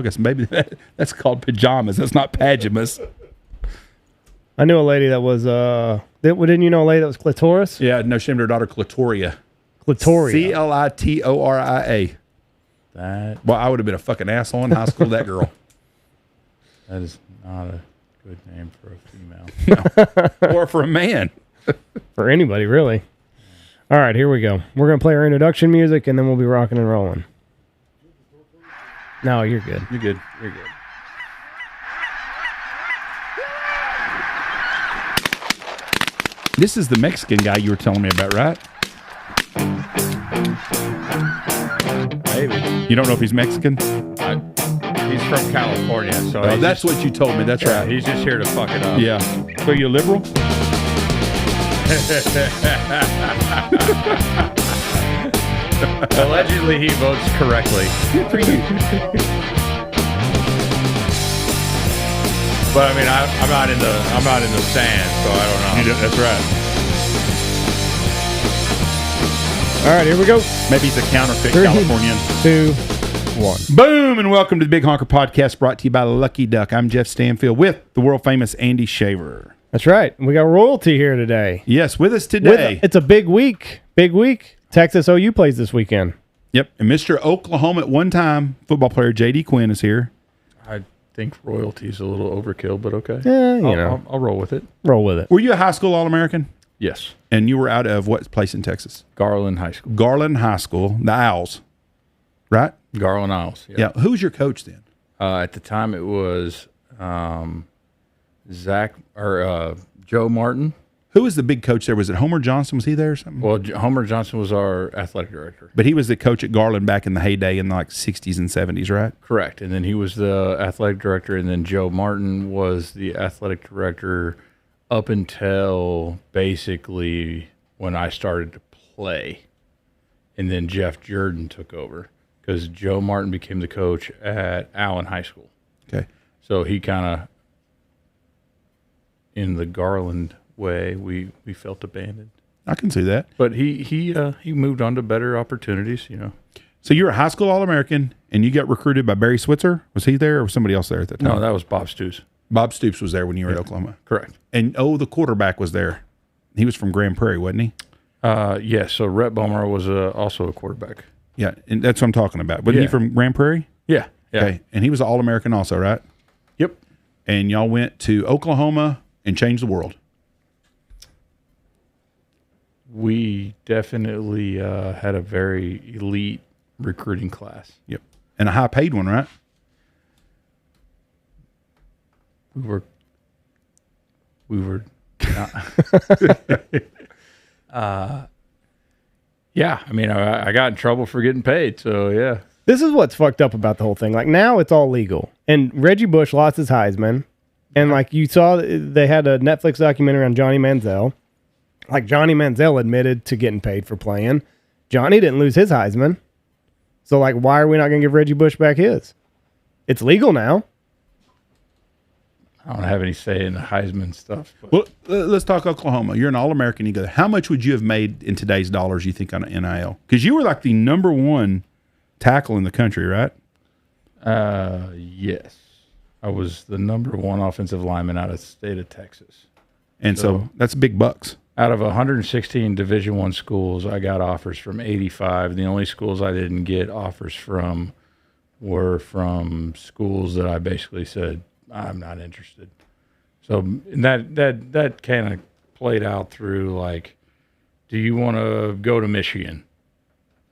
I guess maybe that's called pajamas. That's not pajamas. I knew a lady that was, didn't you know a lady that was clitoris? Yeah, no, she named her daughter Clitoria. Clitoria. Clitoria. That. Well, I would have been a fucking asshole in high school, that girl. That is not a good name for a female. No. Or for a man. For anybody, really. All right, here we go. We're going to play our introduction music, and then we'll be rocking and rolling. No, you're good. You're good. You're good. This is the Mexican guy you were telling me about, right? Maybe. You don't know if he's Mexican? He's from California, so That's what you told me. That's right. He's just here to fuck it up. Yeah. So you a liberal? Allegedly, he votes correctly. But I mean, I'm not in the sand, so I don't know. That's right. All right, here we go. Maybe he's a counterfeit 3, Californian. 2, 1. Boom, and welcome to the Big Honker Podcast, brought to you by Lucky Duck. I'm Jeff Stanfield with the world-famous Andy Shaver. That's right. We got royalty here today. Yes, with us today. It's a big week. Big week. Texas OU plays this weekend. Yep, and Mr. Oklahoma at one time, football player J.D. Quinn is here. I think royalty is a little overkill, but okay. Yeah, I'll roll with it. Roll with it. Were you a high school All-American? Yes. And you were out of what place in Texas? Garland High School. Garland High School, the Owls, right? Garland Isles. Yeah. Who was your coach then? At the time, it was Joe Martin. Who was the big coach there? Was it Homer Johnson? Was he there or something? Well, Homer Johnson was our athletic director. But he was the coach at Garland back in the heyday in the 60s and 70s, right? Correct. And then he was the athletic director, and then Joe Martin was the athletic director up until basically when I started to play. And then Jeff Jordan took over because Joe Martin became the coach at Allen High School. Okay. So he kind of, in the Garland way, we felt abandoned. I can see that. But he moved on to better opportunities, you know. So you were a high school All-American, and you got recruited by Barry Switzer? Was he there, or was somebody else there at that time? No, that was Bob Stoops. Bob Stoops was there when you were at Oklahoma. Correct. And, the quarterback was there. He was from Grand Prairie, wasn't he? Yes. So Rhett Bummer was also a quarterback. Yeah, and that's what I'm talking about. Wasn't he from Grand Prairie? Yeah. Okay, and he was an All-American also, right? Yep. And y'all went to Oklahoma and changed the world. We definitely had a very elite recruiting class. Yep. And a high-paid one, right? We were not, yeah, I mean, I got in trouble for getting paid, so yeah. This is what's fucked up about the whole thing. Like, now it's all legal. And Reggie Bush lost his Heisman. And, like, you saw they had a Netflix documentary on Johnny Manziel. Like, Johnny Manziel admitted to getting paid for playing. Johnny didn't lose his Heisman. So, like, why are we not going to give Reggie Bush back his? It's legal now. I don't have any say in the Heisman stuff. But. Well, let's talk Oklahoma. You're an All-American. You go, how much would you have made in today's dollars, you think, on an NIL? Because you were like the number one tackle in the country, right? Yes. I was the number one offensive lineman out of the state of Texas. And so that's big bucks. Out of 116 Division I schools, I got offers from 85. The only schools I didn't get offers from were from schools that I basically said, I'm not interested. So that kind of played out through, like, do you want to go to Michigan?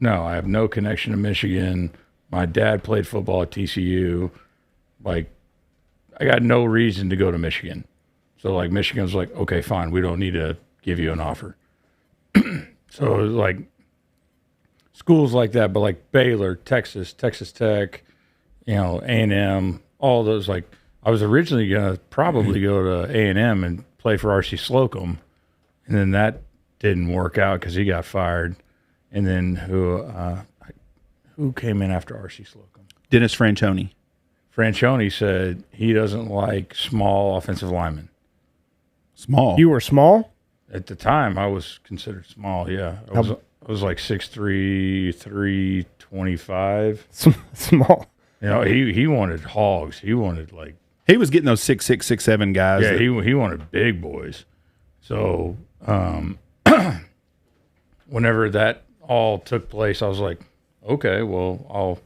No, I have no connection to Michigan. My dad played football at TCU. Like, I got no reason to go to Michigan. So, like, Michigan's like, okay, fine, we don't need to give you an offer. So it was like schools like that, but like Baylor, Texas Tech, A&M, all those. Like, I was originally going to probably go to A&M and play for R.C. Slocum, and then that didn't work out because he got fired. And then who came in after R.C. Slocum? Dennis Franchione. Franchione said he doesn't like small offensive linemen. Small? You were small? At the time, I was considered small, yeah. I was like 6'3", 325. Small. You know, he wanted hogs. He wanted like He was getting those 6'6", 6'7" guys. yeah. He wanted big boys. So whenever that all took place, I was like, okay, well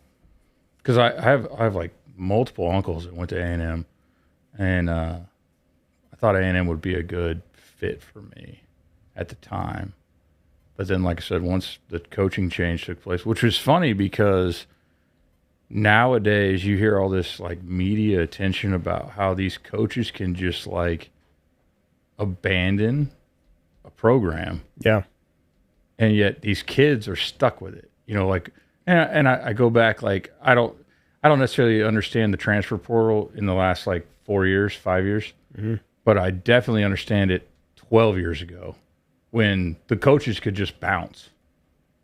because I have like multiple uncles that went to A&M, and I thought A&M would be a good fit for me at the time. But then, like I said, once the coaching change took place, which was funny because nowadays you hear all this like media attention about how these coaches can just like abandon a program. Yeah. And yet these kids are stuck with it, you know, like, and I go back, like, I don't necessarily understand the transfer portal in the last like 4 years, 5 years, but I definitely understand it 12 years ago when the coaches could just bounce.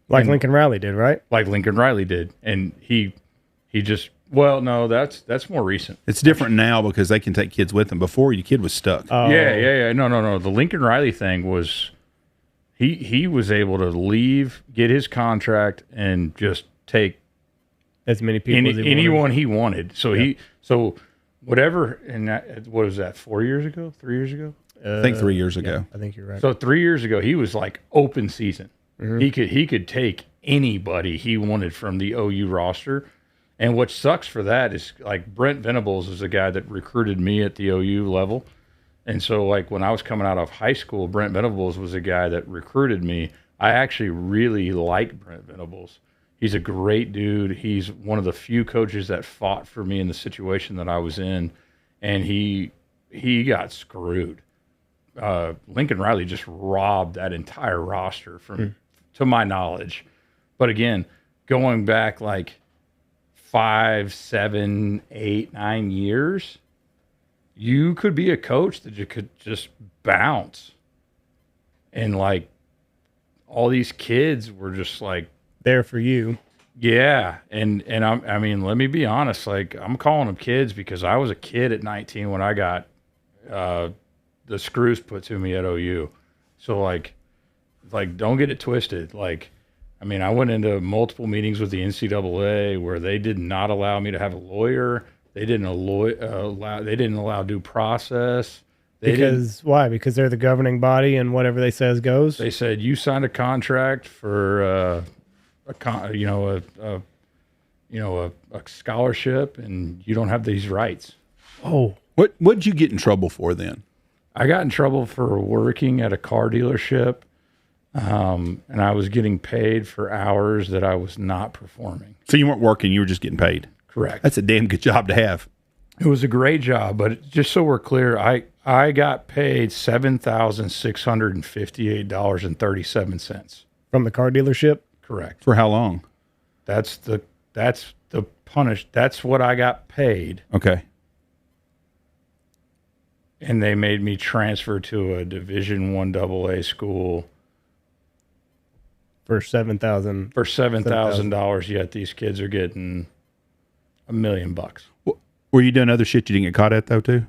Like Lincoln Riley did, right? Like Lincoln Riley did. And he just, well, no, that's more recent. It's different now because they can take kids with them. Before, your kid was stuck. Yeah. No. The Lincoln Riley thing was, he was able to leave, get his contract, and just take as many people as anyone he wanted. So so whatever, and what was that, 4 years ago, 3 years ago? I think 3 years ago. I think you're right. So 3 years ago, he was like open season. He could take anybody he wanted from the OU roster. And what sucks for that is like Brent Venables is a guy that recruited me at the OU level. And so like when I was coming out of high school, Brent Venables was a guy that recruited me. I actually really like Brent Venables. He's a great dude. He's one of the few coaches that fought for me in the situation that I was in. And he got screwed. Lincoln Riley just robbed that entire roster from, to my knowledge. But again, going back like 5, 7, 8, 9 years, you could be a coach that you could just bounce. And like all these kids were just like there for you. Yeah. And I mean, let me be honest, like I'm calling them kids because I was a kid at 19 when I got the screws put to me at OU. So like don't get it twisted. Like, I mean, I went into multiple meetings with the NCAA where they did not allow me to have a lawyer. They didn't allow due process. Why? Because they're the governing body and whatever they says goes. They said you signed a contract for a scholarship and you don't have these rights. Oh, what'd you get in trouble for then? I got in trouble for working at a car dealership, and I was getting paid for hours that I was not performing. So you weren't working; you were just getting paid. Correct. That's a damn good job to have. It was a great job, but just so we're clear, I got paid $7,658.37 from the car dealership. Correct. For how long? That's what I got paid. Okay. And they made me transfer to a Division I AA school for $7,000. For $7,000. Yet these kids are getting $1 million. Were you doing other shit you didn't get caught at though too?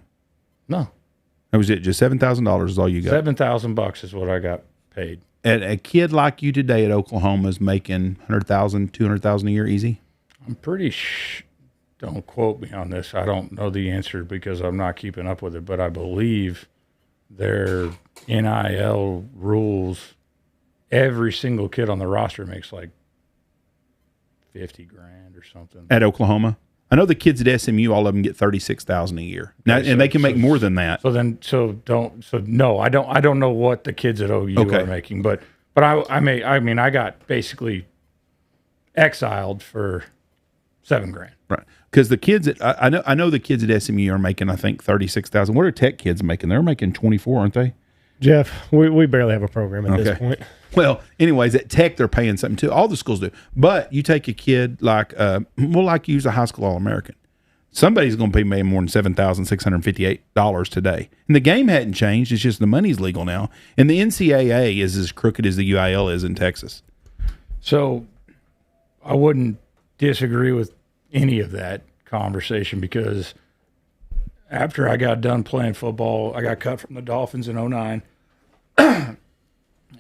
No. That was it. Just $7,000 is all you got. $7,000 is what I got paid. And a kid like you today at Oklahoma is making $100,000, $200,000 a year easy. I'm pretty don't quote me on this. I don't know the answer because I'm not keeping up with it, but I believe their NIL rules, every single kid on the roster makes like $50,000 or something. At Oklahoma? I know the kids at SMU, all of them get $36,000 a year. Now, and they can make more than that. No, I don't know what the kids at OU are making, but I got basically exiled for $7,000. Right. Because the kids I know the kids at SMU are making, I think, $36,000. What are Tech kids making? They're making 24, aren't they? Jeff, we barely have a program at this point. Well, anyways, at Tech they're paying something too. All the schools do. But you take a kid like use a high school All-American. Somebody's going to pay more than $7,658 today. And the game hadn't changed. It's just the money's legal now. And the NCAA is as crooked as the UIL is in Texas. So I wouldn't disagree with any of that conversation because after I got done playing football, I got cut from the Dolphins in 2009.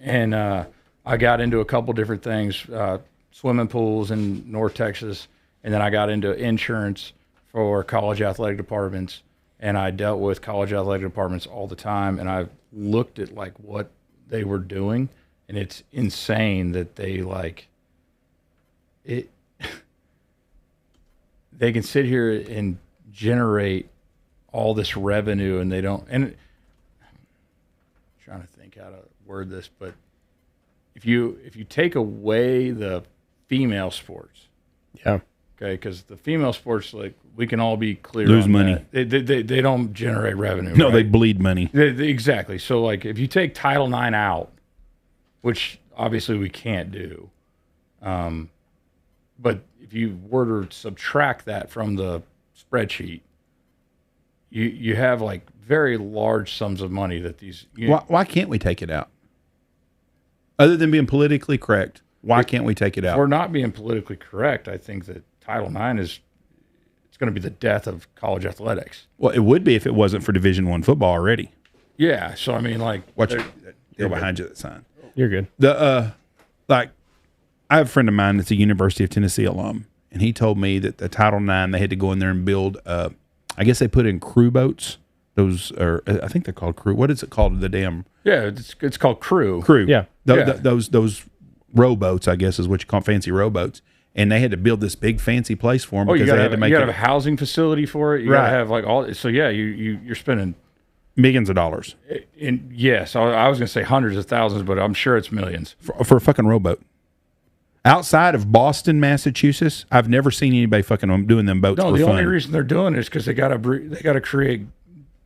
And I got into a couple different things, swimming pools in North Texas. And then I got into insurance for college athletic departments, and I dealt with college athletic departments all the time. And I looked at like what they were doing, and it's insane that they like it. They can sit here and generate all this revenue, and they don't. And I'm trying to think how to word this, but if you take away the female sports, Yeah. okay, because the female sports, like we can all be clear, Lose on money. that. They don't generate revenue. No, right? they bleed money. Exactly. So like if you take Title IX out, which obviously we can't do, but if you were to subtract that from the spreadsheet, you have like very large sums of money that these. Why can't we take it out? Other than being politically correct, why can't we take it out? If we're not being politically correct, I think that Title IX it's going to be the death of college athletics. Well, it would be if it wasn't for Division I football already. Yeah. So I mean, like, Watch it. Go behind you, that sign. You're good. Like, I have a friend of mine that's a University of Tennessee alum, and he told me that the Title IX, they had to go in there and build, I guess they put in crew boats. Those are, I think they're called crew. What is it called? The damn yeah, it's called crew. Yeah. Those rowboats, I guess, is what you call fancy rowboats. And they had to build this big fancy place for them Oh, you because got they to had to make have it a housing facility for it. You got Right. to have like all. So yeah, you're spending. millions of dollars Yes, I was going to say hundreds of thousands, but I'm sure it's millions. for a fucking rowboat. Outside of Boston, Massachusetts, I've never seen anybody fucking doing them boats No, for the fun. only reason they're doing it is because they got to create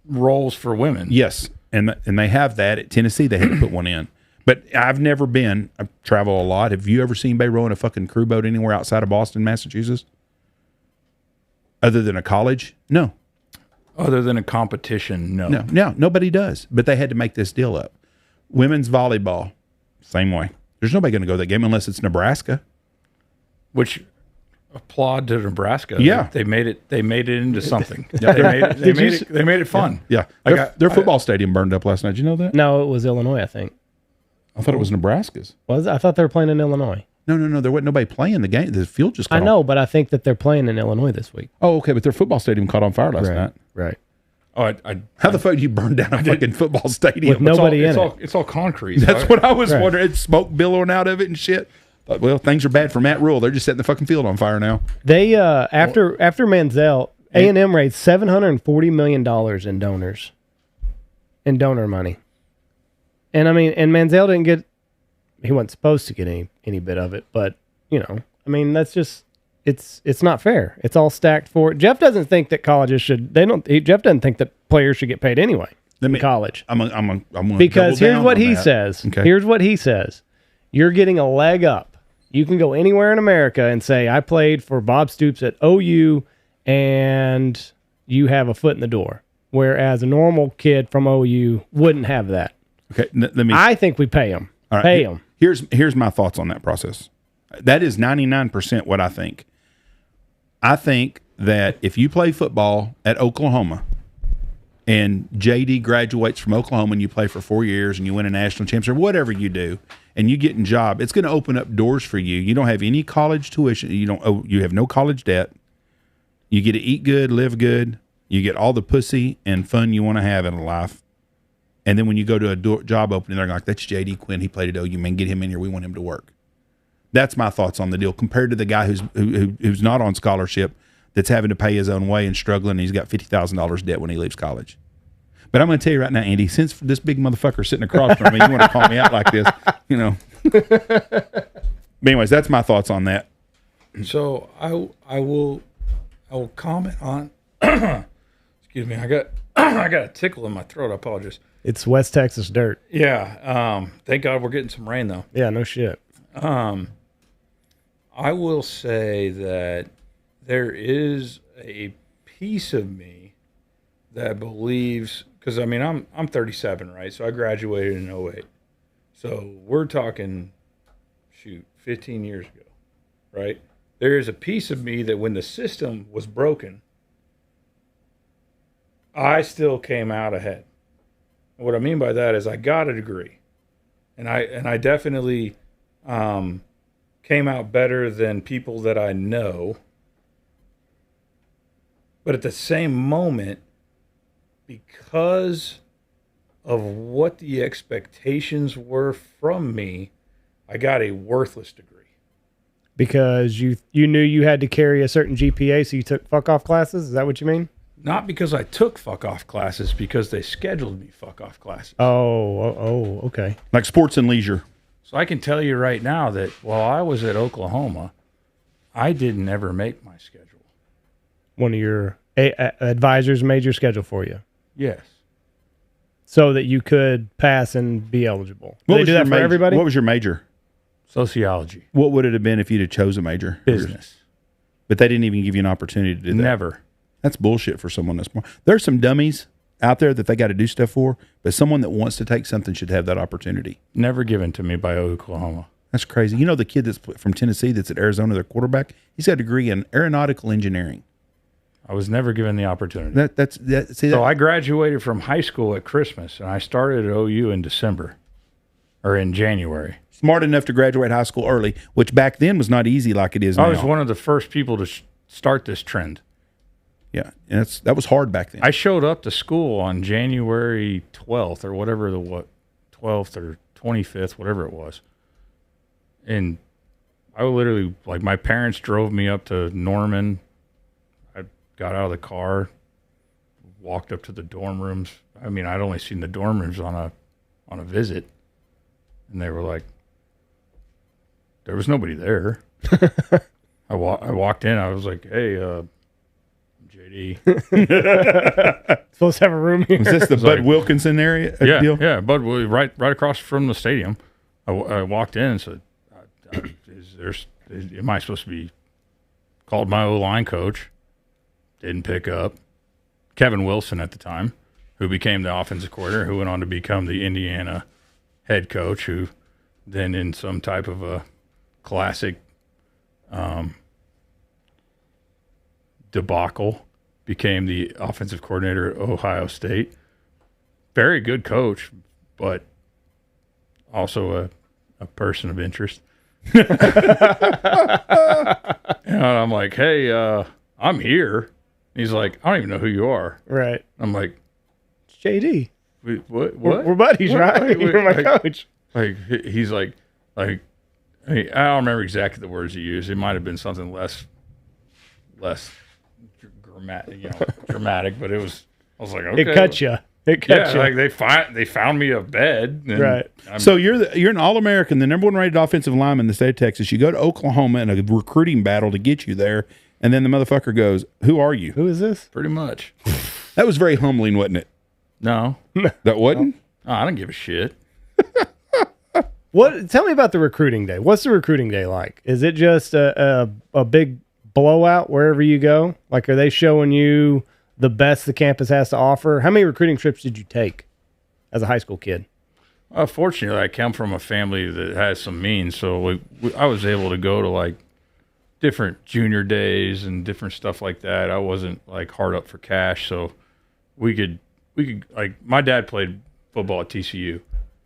roles for women. Yes, and they have that at Tennessee. They had to put one in. But I've never been. I travel a lot. Have you ever seen anybody rowing a fucking crew boat anywhere outside of Boston, Massachusetts? Other than a college? No. Other than a competition, no. No, nobody does. But they had to make this deal up. Women's volleyball, same way. There's nobody going to go to that game unless it's Nebraska. Which applaud to Nebraska. Yeah. They made it into something. They made it fun. Yeah. Like Their football stadium burned up last night. Did you know that? No, it was Illinois, I think. I thought it was Nebraska's. Was it? I thought they were playing in Illinois. No. There wasn't nobody playing the game. The field just caught I on. know, but I think that they're playing in Illinois this week. Oh, okay. But their football stadium caught on fire last night. Right. Oh, How the fuck do you burn down a fucking football stadium? With nobody in it. It's all concrete. That's right? what I was Right. wondering. It's smoke billowing out of it and shit. But, well, things are bad for Matt Rule. They're just setting the fucking field on fire now. They after Manziel, A&M raised $740 million in donor money. And I mean, and Manziel didn't get. He wasn't supposed to get any bit of it, but you know, I mean, that's just it's not fair. It's all stacked for. Jeff doesn't think that colleges should. Jeff doesn't think that players should get paid anyway in college. I'm gonna Because double here's down what on he that. says. Okay. Here's what he says. You're getting a leg up. You can go anywhere in America and say, I played for Bob Stoops at OU, and you have a foot in the door. Whereas a normal kid from OU wouldn't have that. Okay, let me. I think we pay them. All right, Pay them. Here's my thoughts on that process. That is 99% what I think. I think that if you play football at Oklahoma and JD graduates from Oklahoma and you play for 4 years and you win a national championship or whatever you do and you get a job, it's going to open up doors for you. You don't have any college tuition. You have no college debt. You get to eat good, live good. You get all the pussy and fun you want to have in life. And then when you go to a job opening, they're like, that's JD Quinn. He played at OU, man. Get him in here. We want him to work. That's my thoughts on the deal compared to the guy who's not on scholarship that's having to pay his own way and struggling. And he's got $50,000 debt when he leaves college. But I'm going to tell you right now, Andy, since this big motherfucker sitting across from me, you want to call me out like this, you know. But anyways, that's my thoughts on that. So I will comment on. Excuse me, I got a tickle in my throat. I apologize. It's West Texas dirt. Yeah. Thank God we're getting some rain though. Yeah, no shit. I will say that there is a piece of me that believes, because I mean I'm 37, right? So I graduated in 08. So we're talking 15 years ago, right? There is a piece of me that when the system was broken, I still came out ahead. And what I mean by that is I got a degree, and I definitely came out better than people that I know But at the same moment, because of what the expectations were from me, I got a worthless degree. Because you knew you had to carry a certain GPA, so you took fuck off classes? Is that what you mean? Not because I took fuck off classes, because they scheduled me fuck off classes. Oh, okay. Like sports and leisure. So I can tell you right now that while I was at Oklahoma, I didn't ever make my schedule. One of your advisors made your schedule for you. Yes. So that you could pass and be eligible. What They was do your that for everybody? What was your major? Sociology. What would it have been if you'd have chose a major? Business. But they didn't even give you an opportunity to do that. Never. That's bullshit for someone that's smart. There's some dummies out there that they got to do stuff for, but someone that wants to take something should have that opportunity. Never given to me by Oklahoma. That's crazy. You know the kid that's from Tennessee that's at Arizona, their quarterback? He's got a degree in aeronautical engineering. I was never given the opportunity. So I graduated from high school at Christmas, and I started at OU in December, or in January. Smart enough to graduate high school early, which back then was not easy like it is now. I was one of the first people to start this trend. Yeah, and that was hard back then. I showed up to school on January 12th or whatever 12th or 25th, whatever it was. And I literally, like, my parents drove me up to Norman. I got out of the car, walked up to the dorm rooms. I mean, I'd only seen the dorm rooms on a visit. And they were like, there was nobody there. I walked in. I was like, hey, JD. Supposed to have a room here. Was this the Bud Wilkinson area? Deal? Yeah, Bud, right across from the stadium. I walked in and said, am I supposed to be called my O-line coach? Didn't pick up. Kevin Wilson at the time, who became the offensive coordinator, who went on to become the Indiana head coach, who then in some type of a classic debacle became the offensive coordinator at Ohio State. Very good coach, but also a person of interest. And I'm like, hey, I'm here. He's like, I don't even know who you are. Right. I'm like, it's JD. What? We're buddies, right? You're my coach. Like, he's like, I don't remember exactly the words he used. It might have been something less dramatic, but it was. I was like, okay. It cut you. Like they found me a bed. And right. So you're an All-American, the number one rated offensive lineman in the state of Texas. You go to Oklahoma in a recruiting battle to get you there, and then the motherfucker goes, "Who are you?" Who is this? Pretty much. That was very humbling, wasn't it? No. That wasn't? Oh, I don't give a shit. Tell me about the recruiting day. What's the recruiting day like? Is it just a big blowout wherever you go? Like, are they showing you the best the campus has to offer? How many recruiting trips did you take as a high school kid? Fortunately, I come from a family that has some means, so I was able to go to like different junior days and different stuff like that. I wasn't like hard up for cash, so we could like, my dad played football at TCU.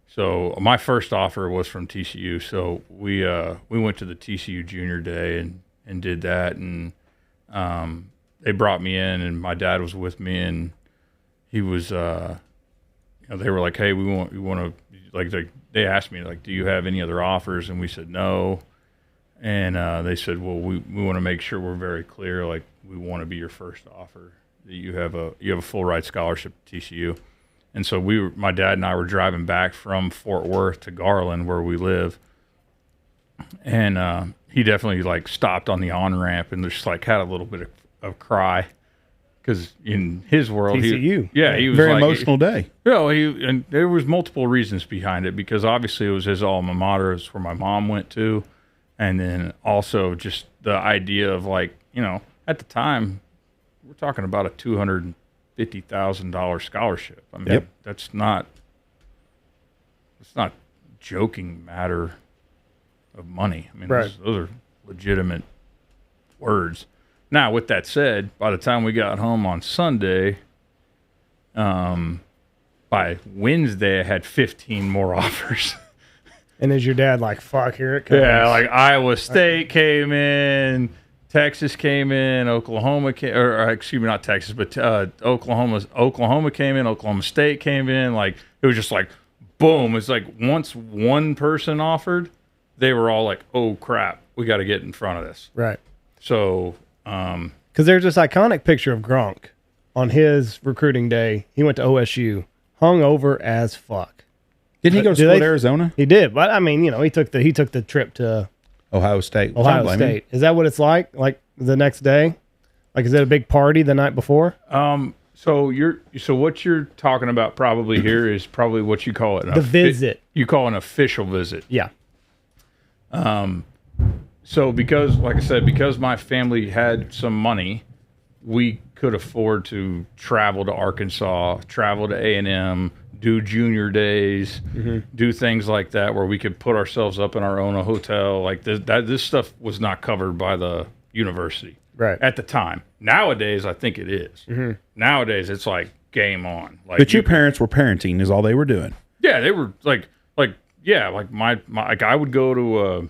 So my first offer was from TCU. So we went to the TCU junior day and did that, and they brought me in, and my dad was with me, and he was they were like, hey, we want to like they asked me like, do you have any other offers? And we said no. And they said, well, we want to make sure we're very clear, like, we want to be your first offer, that you have a full ride scholarship at TCU. And so my dad and I were driving back from Fort Worth to Garland, where we live. And he definitely like stopped on the on-ramp and just like had a little bit of cry, because in his world, TCU. he was very like, emotional day. and there was multiple reasons behind it, because obviously it was his alma mater. It's where my mom went to. And then also just the idea of like, at the time, we're talking about a $250,000 scholarship. I mean, Yep. it's not joking matter of money. I mean, right. those are legitimate words. Now, with that said, by the time we got home on Sunday, by Wednesday, I had 15 more offers. And is your dad like, fuck, here it comes? Yeah, like Iowa State came in, Texas came in, Oklahoma came, or excuse me, not Texas, but Oklahoma came in, Oklahoma State came in. Like, it was just like, boom. It's like once one person offered, they were all like, oh crap, we got to get in front of this. Right. So, because there's this iconic picture of Gronk on his recruiting day. He went to OSU, hung over as fuck. Didn't he go to school at Arizona? He did, but I mean, he took the trip to Ohio State. Ohio State. Is that what it's like? Like the next day? Like, is it a big party the night before? So what you're talking about probably here is probably what you call it. The visit. You call an official visit. Yeah. So because, like I said, because my family had some money, we could afford to travel to Arkansas, travel to A&M, do junior days, do things like that where we could put ourselves up in our own hotel. Like this stuff was not covered by the university at the time. Nowadays, I think it is. Nowadays, it's like game on. Like, but your parents were parenting is all they were doing. Yeah, they were like my like I would go to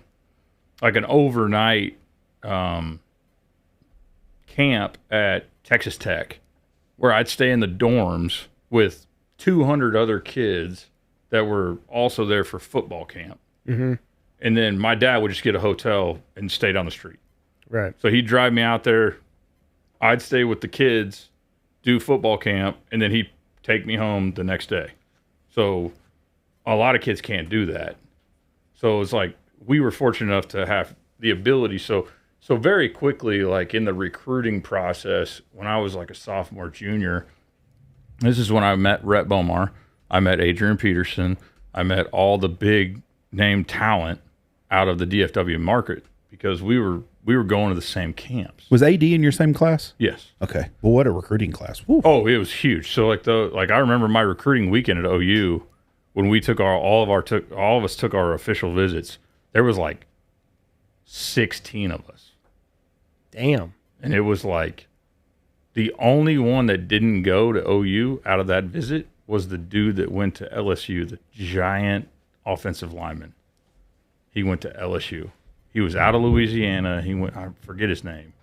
like an overnight camp at Texas Tech where I'd stay in the dorms with 200 other kids that were also there for football camp. And then my dad would just get a hotel and stay down the street. Right. So he'd drive me out there. I'd stay with the kids, do football camp, and then he'd take me home the next day. So a lot of kids can't do that. So it's like we were fortunate enough to have the ability. So very quickly, like in the recruiting process, when I was like a sophomore, junior, this is when I met Rhett Bomar. I met Adrian Peterson. I met all the big name talent out of the DFW market because we were going to the same camps. Was AD in your same class? Yes. Okay. Well, what a recruiting class. Woo. Oh, it was huge. So like I remember my recruiting weekend at OU when we took all of us took our official visits. There was like 16 of us. Damn. And it was like the only one that didn't go to OU out of that visit was the dude that went to LSU, the giant offensive lineman. He went to LSU. He was out of Louisiana. I forget his name.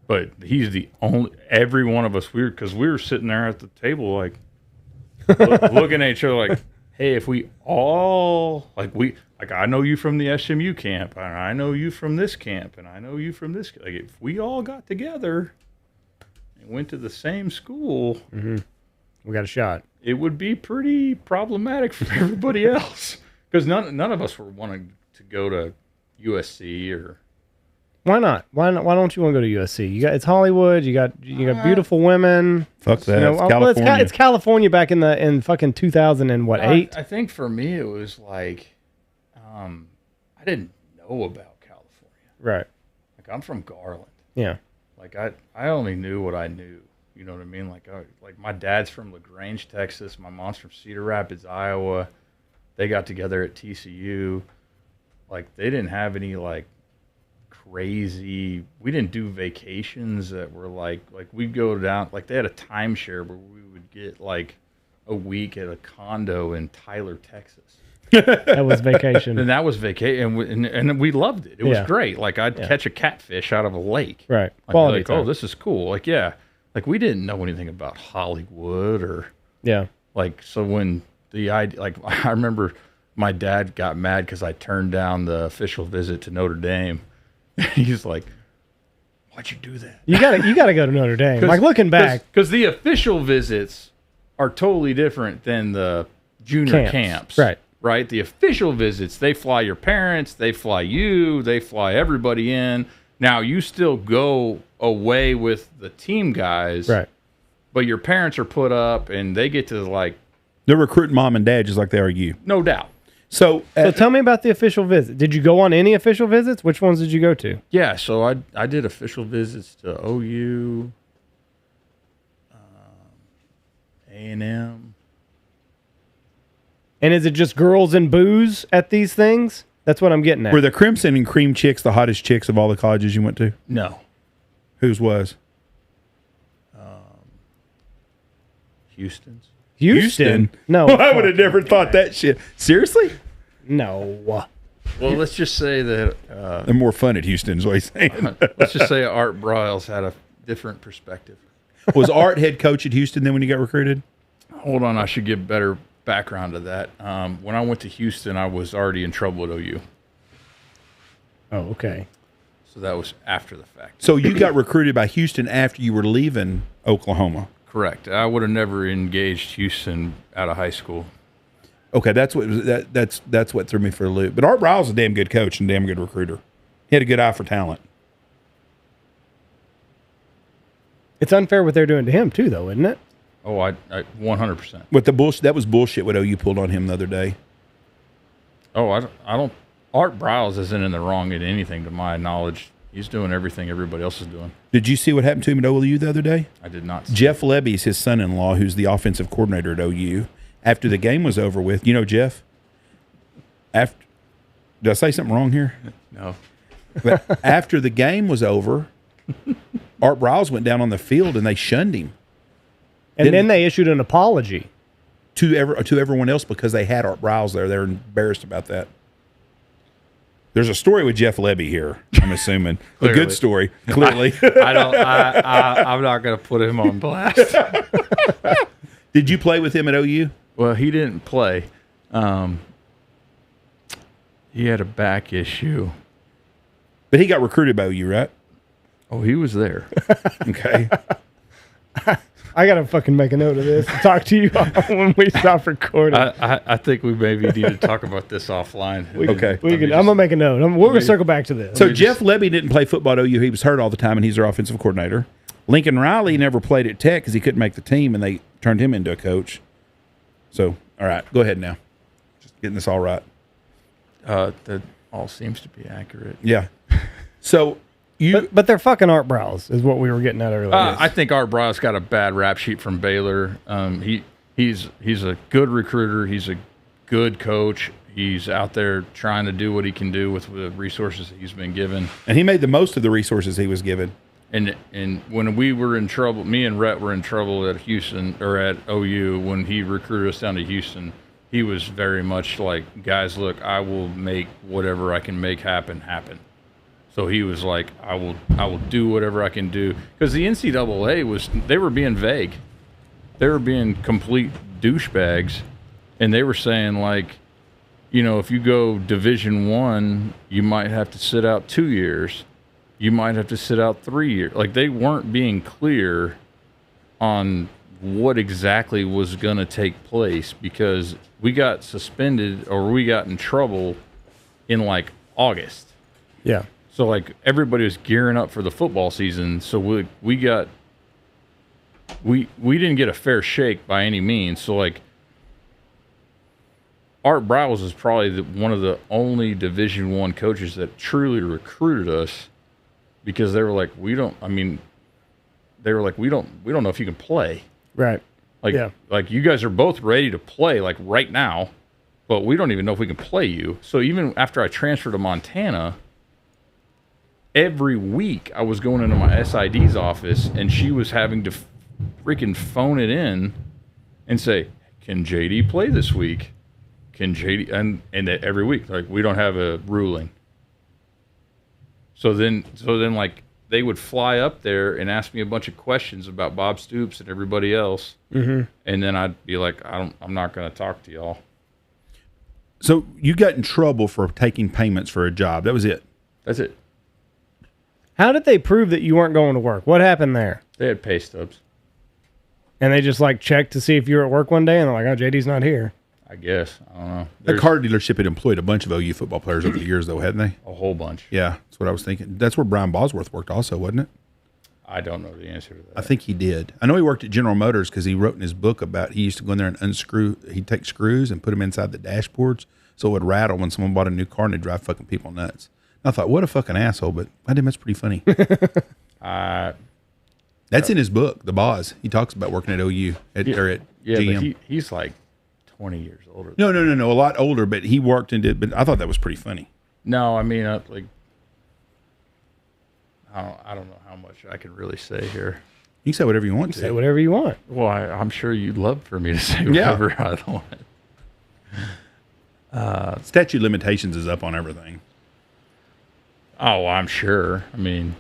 But he's the only, every one of us, because we were sitting there at the table like looking at each other like, hey, if we all, I know you from the SMU camp, and I know you from this camp, and I know you from this, like if we all got together and went to the same school, we got a shot. It would be pretty problematic for everybody else because none of us were wanting to go to USC or. Why not? Why don't you want to go to USC? It's Hollywood. You got beautiful women. Fuck that. It's California. It's California back in fucking 2008. I think for me it was like, I didn't know about California. Right. Like I'm from Garland. Yeah. Like I only knew what I knew. You know what I mean? Like my dad's from LaGrange, Texas. My mom's from Cedar Rapids, Iowa. They got together at TCU. Like they didn't have any like crazy. We didn't do vacations that were like we'd go down. Like they had a timeshare where we would get like a week at a condo in Tyler, Texas. That was vacation. And that was vacation, and we loved it. It was great. Like I'd catch a catfish out of a lake. Right. Like oh, this is cool. Like yeah. Like we didn't know anything about Hollywood or like so when the idea, like I remember my dad got mad because I turned down the official visit to Notre Dame. He's like, "Why'd you do that?" You gotta go to Notre Dame. Like looking back, because the official visits are totally different than the junior camps. Right. The official visits, they fly your parents, they fly you, they fly everybody in. Now you still go away with the team guys, right? But your parents are put up, and they get to like they're recruiting mom and dad just like they are you, no doubt. So tell me about the official visit. Did you go on any official visits? Which ones did you go to? Yeah, so I did official visits to OU, A&M. And is it just girls and booze at these things? That's what I'm getting at. Were the Crimson and Cream chicks the hottest chicks of all the colleges you went to? No. Whose was? Houston's. Houston? No. Well, I would have never thought that shit. Seriously? No. Well, let's just say that They're more fun at Houston, is what he's saying. let's just say Art Briles had a different perspective. Was Art head coach at Houston then when you got recruited? Hold on, I should give better background to that. When I went to Houston, I was already in trouble at OU. Oh, okay. So that was after the fact. So you got recruited by Houston after you were leaving Oklahoma. Correct. I would have never engaged Houston out of high school. Okay, that's what threw me for a loop. But Art Briles is a damn good coach and damn good recruiter. He had a good eye for talent. It's unfair what they're doing to him too, though, isn't it? Oh, I 100%. But the bullshit that was bullshit what OU pulled on him the other day. Oh, I don't. Art Briles isn't in the wrong in anything, to my knowledge. He's doing everything everybody else is doing. Did you see what happened to him at OU the other day? I did not see Jeff Lebby's his son-in-law, who's the offensive coordinator at OU. After the game was over with, you know Jeff? Did I say something wrong here? No. But after the game was over, Art Briles went down on the field and they shunned him. And then they issued an apology to everyone else because they had Art Briles there. They're embarrassed about that. There's a story with Jeff Lebby here, I'm assuming. A good story, clearly. I'm not going to put him on blast. Did you play with him at OU? Well, he didn't play. He had a back issue. But he got recruited by OU, right? Oh, he was there. Okay. I gotta fucking make a note of this and talk to you when we stop recording. I think we maybe need to talk about this offline. Okay. I'm gonna make a note. We're gonna circle back to this. So Jeff Lebby didn't play football at OU. He was hurt all the time, and he's their offensive coordinator. Lincoln Riley never played at Tech because he couldn't make the team, and they turned him into a coach. So, all right, go ahead now. Just getting this all right. That all seems to be accurate. Yeah. So but they're fucking Art Briles is what we were getting at earlier. I think Art Briles got a bad rap sheet from Baylor. He's a good recruiter. He's a good coach. He's out there trying to do what he can do with the resources that he's been given. And he made the most of the resources he was given. And when we were in trouble, me and Rhett were in trouble at Houston or at OU when he recruited us down to Houston. He was very much like, guys, look, I will make whatever I can make happen. So he was like, I will do whatever I can do. Because the NCAA they were being vague. They were being complete douchebags. And they were saying, like, if you go Division I, you might have to sit out 2 years. You might have to sit out 3 years. Like, they weren't being clear on what exactly was going to take place because we got suspended or we got in trouble in, like, August. Yeah. So, like, everybody was gearing up for the football season. So we didn't get a fair shake by any means. So, like, Art Briles is probably one of the only Division I coaches that truly recruited us because they were like, we don't know if you can play. Right. Like you guys are both ready to play, like, right now, but we don't even know if we can play you. So even after I transferred to Montana, every week I was going into my SID's office and she was having to freaking phone it in and say, can JD play this week? Can JD, and that every week, like, we don't have a ruling. So then like they would fly up there and ask me a bunch of questions about Bob Stoops and everybody else. Mm-hmm. And then I'd be like, I'm not going to talk to y'all. So you got in trouble for taking payments for a job. That was it. That's it. How did they prove that you weren't going to work? What happened there? They had pay stubs. And they just, like, checked to see if you were at work one day, and they're like, oh, JD's not here. I guess. I don't know. The car dealership had employed a bunch of OU football players over the years, though, hadn't they? A whole bunch. Yeah, that's what I was thinking. That's where Brian Bosworth worked also, wasn't it? I don't know the answer to that. I think he did. I know he worked at General Motors because he wrote in his book about he used to go in there and unscrew. He'd take screws and put them inside the dashboards so it would rattle when someone bought a new car and they'd drive fucking people nuts. I thought, what a fucking asshole, but I think that's pretty funny. That's in his book, The Boss. He talks about working at OU at GM. But he's like 20 years older. No, a lot older, but he worked and did. But I thought that was pretty funny. No, I mean, like, I don't know how much I can really say here. You can say whatever you want to. Say whatever you want. Well, I'm sure you'd love for me to say whatever I want. Statute limitations is up on everything. Oh, I'm sure. I mean,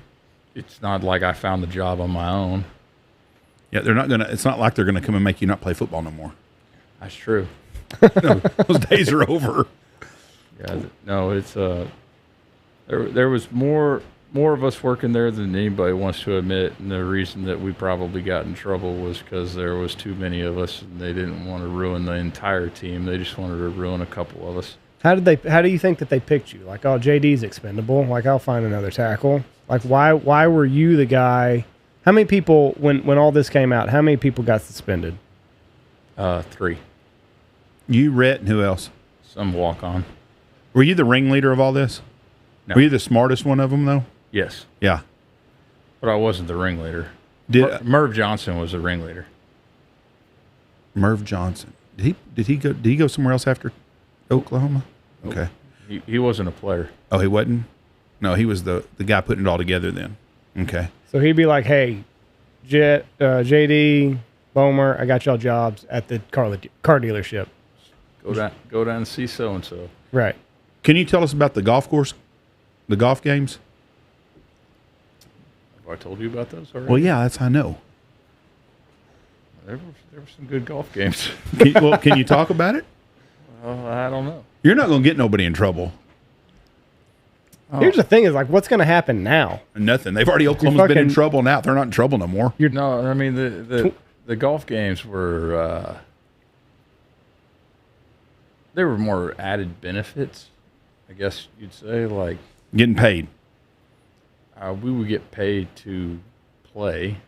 it's not like I found the job on my own. Yeah, they're not gonna. It's not like they're gonna come and make you not play football no more. That's true. No, those days are over. Yeah, no, it's there was more of us working there than anybody wants to admit, and the reason that we probably got in trouble was because there was too many of us, and they didn't want to ruin the entire team. They just wanted to ruin a couple of us. How do you think that they picked you? Like, oh, JD's expendable. Like, I'll find another tackle. Like, why were you the guy? How many people, when all this came out, how many people got suspended? 3. You, Rhett, and who else? Some walk on. Were you the ringleader of all this? No. Were you the smartest one of them, though? Yes. Yeah. But I wasn't the ringleader. Merv Johnson was the ringleader. Merv Johnson. Did he go somewhere else after Oklahoma? Okay. He wasn't a player. Oh, he wasn't? No, he was the guy putting it all together then. Okay. So he'd be like, hey, JD, Bomer, I got y'all jobs at the car dealership. Go down and see so-and-so. Right. Can you tell us about the golf course, the golf games? Have I told you about those already? Well, yeah, that's I know. There were some good golf games. Can you talk about it? Well, I don't know. You're not going to get nobody in trouble. Oh. Here's the thing: is like, what's going to happen now? Nothing. They've already Oklahoma's been in trouble now. They're not in trouble no more. No, I mean the golf games were there were more added benefits, I guess you'd say, like Getting paid. We would get paid to play,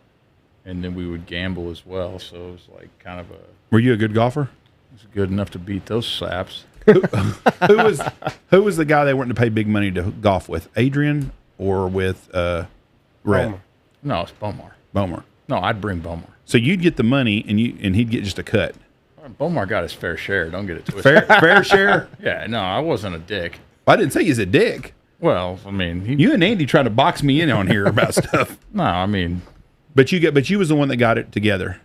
and then we would gamble as well. So it was like kind of Were you a good golfer? It was good enough to beat those saps. Who was the guy they weren't to pay big money to golf with? Adrian or with Red? No, it's Bomar. Bomer. No, I'd bring Bomar. So you'd get the money and he'd get just a cut. Bomar got his fair share. Don't get it twisted. Fair share? Yeah, no, I wasn't a dick. I didn't say he's a dick. Well, I mean, you and Andy trying to box me in on here about stuff. No, I mean, but you was the one that got it together.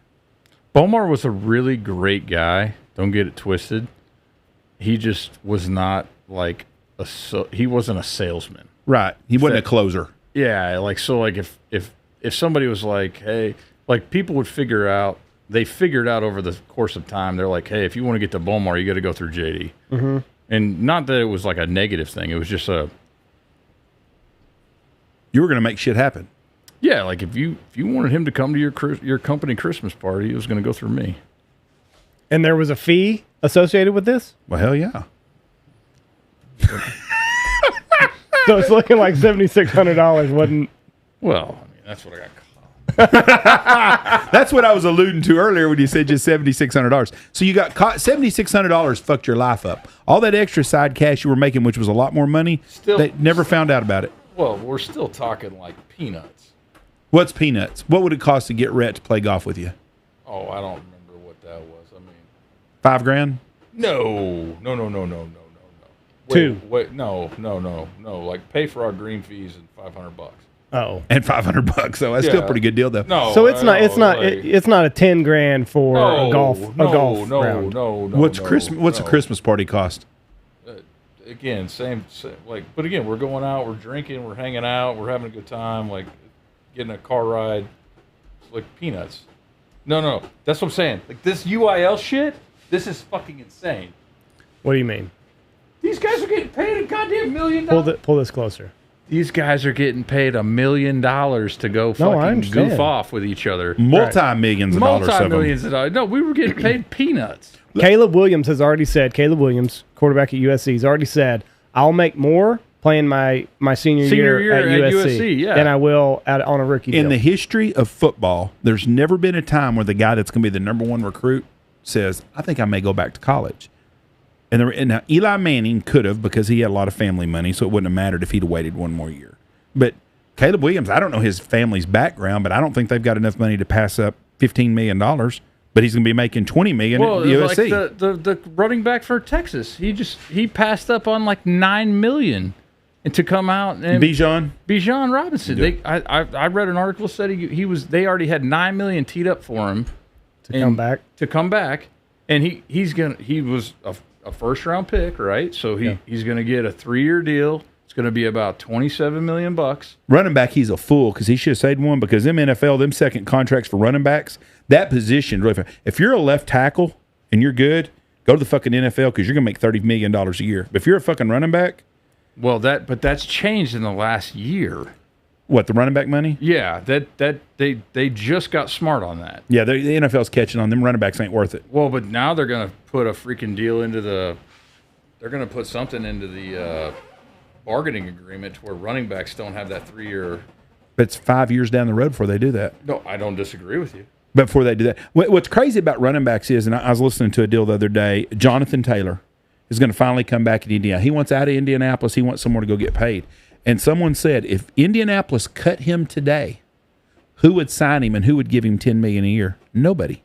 Bomar was a really great guy. Don't get it twisted. He just was not like he wasn't a salesman. Right. He wasn't a closer. Yeah, like so like if somebody was like, "Hey," like people would figured out over the course of time, they're like, "Hey, if you want to get to Bomar, you got to go through JD." Mm-hmm. And not that it was like a negative thing. It was just you were going to make shit happen. Yeah, like if you wanted him to come to your company Christmas party, it was going to go through me. And there was a fee associated with this? Well, hell yeah. So it's looking like $7,600 wasn't. Well, I mean, that's what I got caught. That's what I was alluding to earlier when you said just $7,600. So you got caught. $7,600 fucked your life up. All that extra side cash you were making, which was a lot more money, they never found out about it. Well, we're still talking like peanuts. What's peanuts? What would it cost to get Rhett to play golf with you? Oh, I don't remember what that was. I mean, $5,000? No. Wait, no. Like pay for our green fees and $500. Oh, and $500. So that's still a pretty good deal, though. No, so it's not a $10,000 for a golf round. No. What's a Christmas party cost? Again, same like, but again, we're going out, we're drinking, we're hanging out, we're having a good time, like getting a car ride. It's like peanuts. No, that's what I'm saying. Like this UIL shit, this is fucking insane. What do you mean? These guys are getting paid a goddamn $1 million. Pull this closer. These guys are getting paid $1 million to go fucking goof off with each other. Multi-millions of dollars. Multi-millions of dollars. No, we were getting paid peanuts. Caleb Williams, quarterback at USC, has already said, I'll make more playing my senior year at USC than I will on a rookie deal. In the history of football, there's never been a time where the guy that's going to be the number one recruit says, I think I may go back to college. And now Eli Manning could have, because he had a lot of family money, so it wouldn't have mattered if he'd waited one more year. But Caleb Williams, I don't know his family's background, but I don't think they've got enough money to pass up $15 million. But he's going to be making $20 million at USC. Like the running back for Texas, he passed up on like $9 million and to come out and Bijan Robinson. Yeah. I read an article said they already had $9 million teed up for him to come back. And he was a first-round pick, right? So he's going to get a 3-year deal. It's going to be about $27 million. Running back, he's a fool because he should have stayed one because them NFL, them second contracts for running backs, that position, really, if you're a left tackle and you're good, go to the fucking NFL because you're going to make $30 million a year. But if you're a fucking running back. Well, that's changed in the last year. What, the running back money? Yeah, they just got smart on that. Yeah, the NFL's catching on them. Running backs ain't worth it. Well, but now they're going to put a freaking deal into the – they're going to put something into the bargaining agreement to where running backs don't have that 3-year – But it's 5 years down the road before they do that. No, I don't disagree with you. But before they do that. What's crazy about running backs is, and I was listening to a deal the other day, Jonathan Taylor is going to finally come back in Indiana. He wants out of Indianapolis. He wants somewhere to go get paid. And someone said, if Indianapolis cut him today, who would sign him and who would give him $10 million a year? Nobody.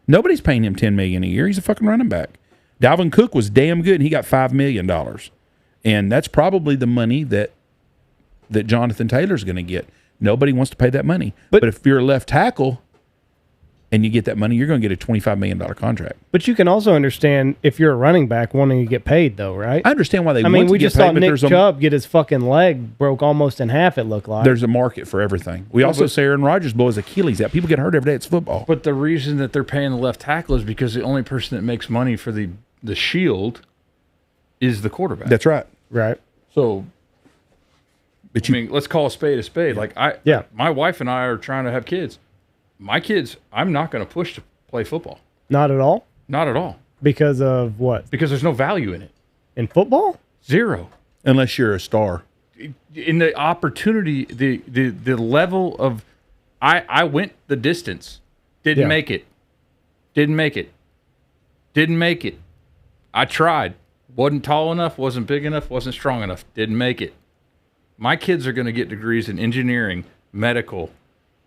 Nobody's paying him $10 million a year. He's a fucking running back. Dalvin Cook was damn good, and he got $5 million. And that's probably the money that Jonathan Taylor's going to get. Nobody wants to pay that money. But if you're a left tackle and you get that money, you're going to get a $25 million contract. But you can also understand if you're a running back wanting to get paid, though, right? I understand why they want to get paid. We just saw Nick Chubb get his fucking leg broke almost in half, it looked like. There's a market for everything. We also say Aaron Rodgers blow his Achilles out. People get hurt every day. It's football. But the reason that they're paying the left tackle is because the only person that makes money for the shield is the quarterback. That's right. Right. So, I mean, let's call a spade a spade. Like my wife and I are trying to have kids. My kids, I'm not going to push to play football. Not at all? Not at all. Because of what? Because there's no value in it. In football? Zero. Unless you're a star. In the opportunity, the level of, I went the distance. Didn't make it. Didn't make it. Didn't make it. I tried. Wasn't tall enough, wasn't big enough, wasn't strong enough. Didn't make it. My kids are going to get degrees in engineering, medical,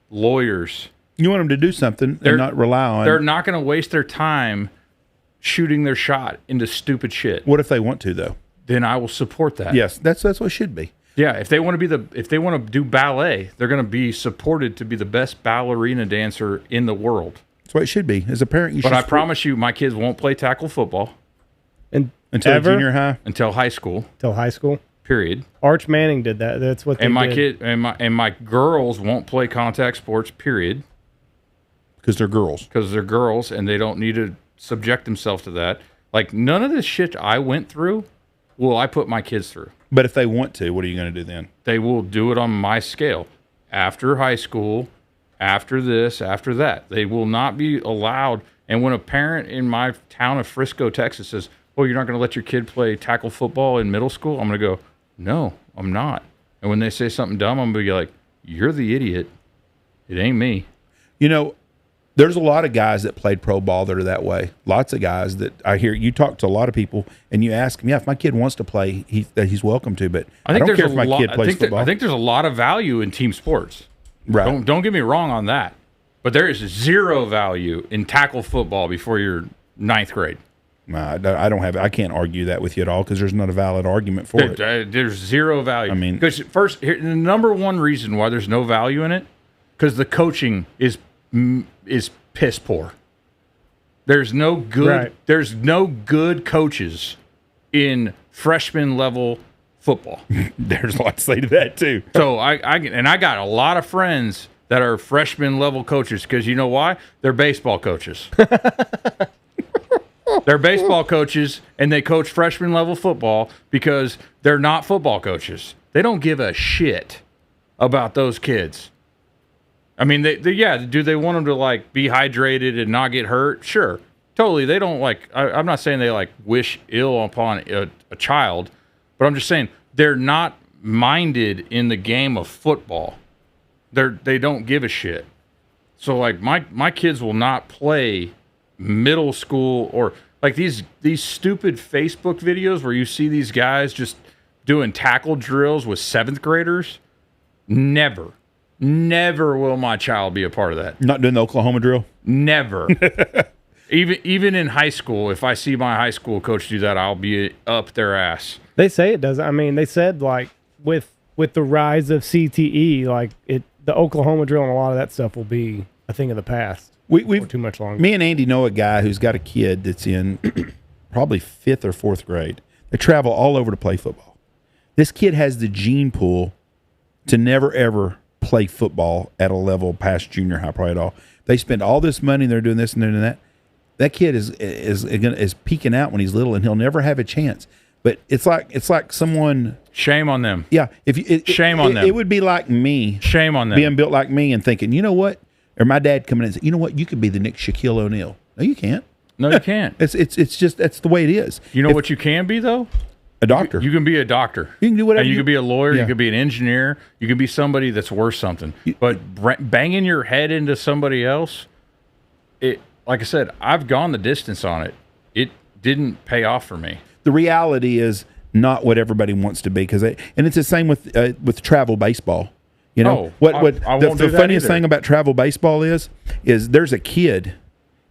lawyers. You want them to do something and not rely on. They're not going to waste their time shooting their shot into stupid shit. What if they want to, though? Then I will support that. Yes, that's what it should be. Yeah, if they want to do ballet, they're going to be supported to be the best ballerina dancer in the world. That's what it should be. As a parent, you should. But I promise you, my kids won't play tackle football until junior high, until high school. Till high school. Period. Arch Manning did that. That's what they did. And my girls won't play contact sports. Period. Because they're girls. Because they're girls, and they don't need to subject themselves to that. Like, none of this shit I went through will I put my kids through. But if they want to, what are you going to do then? They will do it on my scale. After high school, after this, after that. They will not be allowed. And when a parent in my town of Frisco, Texas says, well, you're not going to let your kid play tackle football in middle school? I'm going to go, no, I'm not. And when they say something dumb, I'm going to be like, you're the idiot. It ain't me. You know, there's a lot of guys that played pro ball that are that way. Lots of guys that I hear. You talk to a lot of people, and you ask them, if my kid wants to play, he's welcome to. But I don't care if my kid plays football. I think there's a lot of value in team sports. Right. Don't get me wrong on that. But there is zero value in tackle football before you're ninth grade. I don't have. I can't argue that with you at all because there's not a valid argument for it. There's zero value. I mean, because first, the number one reason why there's no value in it, because the coaching is piss poor. There's no good. Right. There's no good coaches in freshman level football. There's a lot to say to that too. So I got a lot of friends that are freshman level coaches because you know why? They're baseball coaches. They're baseball coaches, and they coach freshman level football because they're not football coaches. They don't give a shit about those kids. I mean, do they want them to, like, be hydrated and not get hurt? Sure. Totally. They don't, like, I'm not saying they, like, wish ill upon a child, but I'm just saying they're not minded in the game of football. They don't give a shit. So, like, my kids will not play middle school or like these stupid Facebook videos where you see these guys just doing tackle drills with 7th graders. Never will my child be a part of that. Not doing the Oklahoma drill? Never. Even in high school, if I see my high school coach do that, I'll be up their ass. They say it does. I mean, they said like with the rise of CTE, like the Oklahoma drill and a lot of that stuff will be a thing of the past. We've too much longer. Me and Andy know a guy who's got a kid that's in probably 5th or 4th grade. They travel all over to play football. This kid has the gene pool to never, ever play football at a level past junior high, probably at all. They spend all this money, they're doing this and they're doing that. That kid is peeking out when he's little, and he'll never have a chance. But it's like someone. Shame on them. Yeah, Shame on them. It would be like me. Shame on them. Being built like me and thinking, you know what? Or my dad coming in and saying, you know what? You could be the next Shaquille O'Neal. No, you can't. No, you can't. It's just that's the way it is. You know what you can be though? A doctor. You can be a doctor. You can do whatever. And you can be a lawyer. Yeah. You can be an engineer. You can be somebody that's worth something. But banging your head into somebody else, like I said, I've gone the distance on it. It didn't pay off for me. The reality is not what everybody wants to be, and it's the same with travel baseball. You know the funniest thing about travel baseball is there's a kid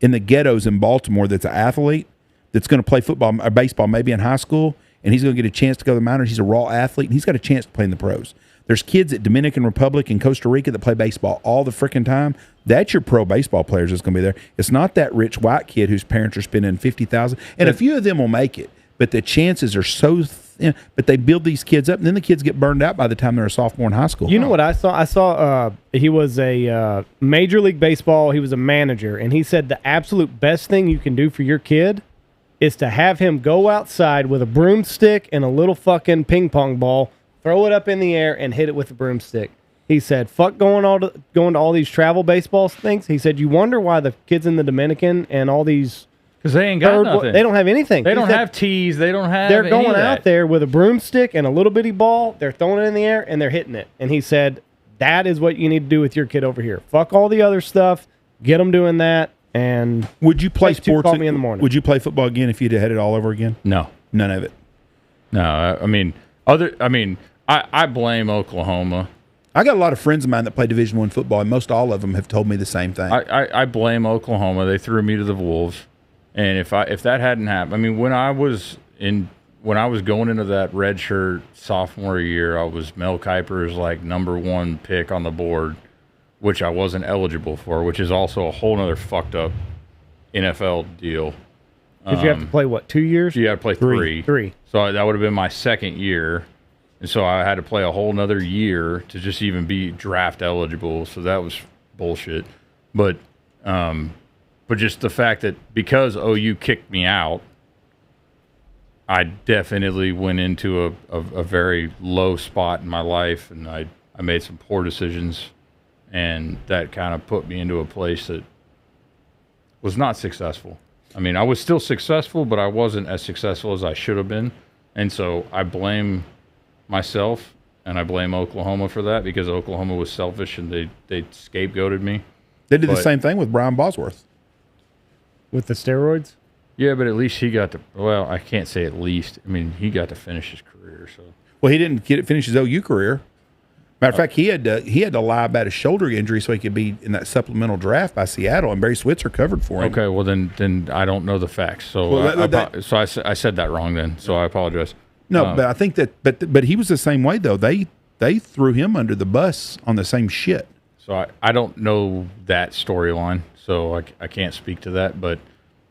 in the ghettos in Baltimore that's an athlete that's going to play football or baseball maybe in high school, and he's going to get a chance to go to the minors. He's a raw athlete, and he's got a chance to play in the pros. There's kids at Dominican Republic and Costa Rica that play baseball all the freaking time. That's your pro baseball players that's going to be there. It's not that rich white kid whose parents are spending $50,000, and a few of them will make it, but the chances are so thin. But they build these kids up, and then the kids get burned out by the time they're a sophomore in high school. You know what I saw? I saw he was a Major League Baseball. He was a manager, and he said the absolute best thing you can do for your kid is to have him go outside with a broomstick and a little fucking ping pong ball, throw it up in the air, and hit it with a broomstick. He said, fuck going to all these travel baseball things. He said, you wonder why the kids in the Dominican and all these... Because they ain't got nothing. They don't have anything. They don't have tees. They don't have They're going out there with a broomstick and a little bitty ball. They're throwing it in the air, and they're hitting it. And he said, that is what you need to do with your kid over here. Fuck all the other stuff. Get them doing that. And would you play sports? Call me in the morning. Would you play football again if you'd had it all over again? No. None of it. No, I blame Oklahoma. I got a lot of friends of mine that play Division I football, and most all of them have told me the same thing. I blame Oklahoma. They threw me to the wolves, and if that hadn't happened, I mean, when I was going into that redshirt sophomore year, I was Mel Kiper's like #1 pick on the board, which I wasn't eligible for, which is also a whole other fucked up NFL deal. Did you have to play, 2 years? You had to play three. Three. So that would have been my second year. And so I had to play a whole nother year to just even be draft eligible. So that was bullshit. But just the fact that because OU kicked me out, I definitely went into a very low spot in my life, and I made some poor decisions. And that kind of put me into a place that was not successful. I mean, I was still successful, but I wasn't as successful as I should have been. And so I blame myself, and I blame Oklahoma for that, because Oklahoma was selfish and they scapegoated me. They did the same thing with Brian Bosworth. With the steroids? Yeah, but at least he got to, well, I can't say at least. I mean, he got to finish his career. So. Well, he didn't finish his OU career. Matter of fact, he had to lie about his shoulder injury so he could be in that supplemental draft by Seattle, and Barry Switzer covered for him. Okay, well then I don't know the facts, so I said that wrong then. So I apologize. No, but I think that but he was the same way though. They threw him under the bus on the same shit. So I don't know that storyline, so I can't speak to that. But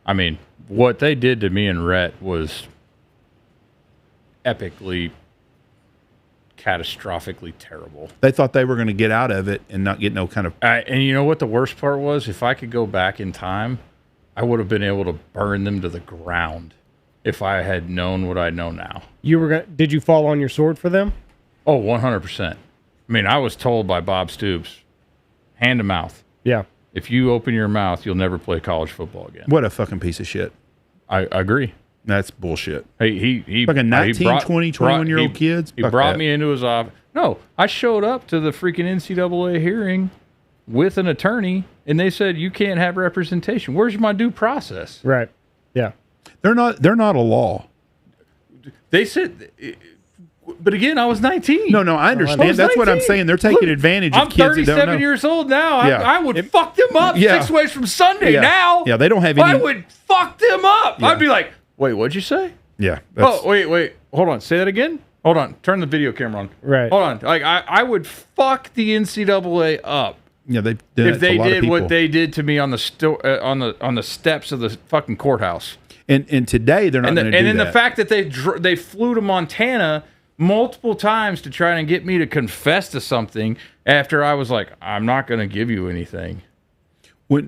I mean, what they did to me and Rhett was epically, catastrophically terrible. They thought they were going to get out of it and not get no kind of... and you know what the worst part was? If I could go back in time, I would have been able to burn them to the ground if I had known what I know now. Did you fall on your sword for them? Oh, 100%. I mean, I was told by Bob Stoops, hand to mouth. Yeah. If you open your mouth, you'll never play college football again. What a fucking piece of shit. I agree. That's bullshit. Hey, he fucking 19, 20, 21-year-old kids. He brought me into his office. No, I showed up to the freaking NCAA hearing with an attorney, and they said, you can't have representation. Where's my due process? Right. Yeah. They're not a law. They said, but again, I was 19. No, I understand. That's 19. What I'm saying. They're taking advantage of kids that don't know. I'm 37 years old now. Yeah. I would fuck them up 6 ways from Sunday now. Yeah, they don't have any. I would fuck them up. Yeah. I'd be like, wait, what'd you say? Yeah. Wait. Hold on. Say that again. Hold on. Turn the video camera on. Right. Hold on. Like I would fuck the NCAA up Yeah, they if they did what they did to me on the on the steps of the fucking courthouse. And today they're not going to do that. And then the fact that they flew to Montana multiple times to try and get me to confess to something after I was like, I'm not going to give you anything. Why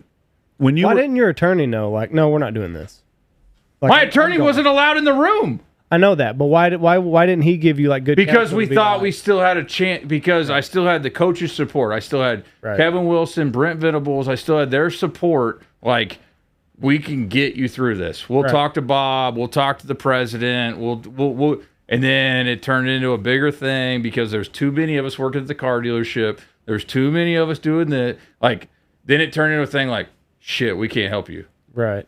didn't your attorney know? Like, no, we're not doing this. Like, my attorney wasn't allowed in the room. I know that, but why didn't he give you like good? Because we thought we still had a chance. Because I still had the coaches' support. I still had Kevin Wilson, Brent Venables. I still had their support. Like, we can get you through this. We'll talk to Bob. We'll talk to the president. We'll and then it turned into a bigger thing because there's too many of us working at the car dealership. There's too many of us doing that. Like, then it turned into a thing like, shit, we can't help you. Right.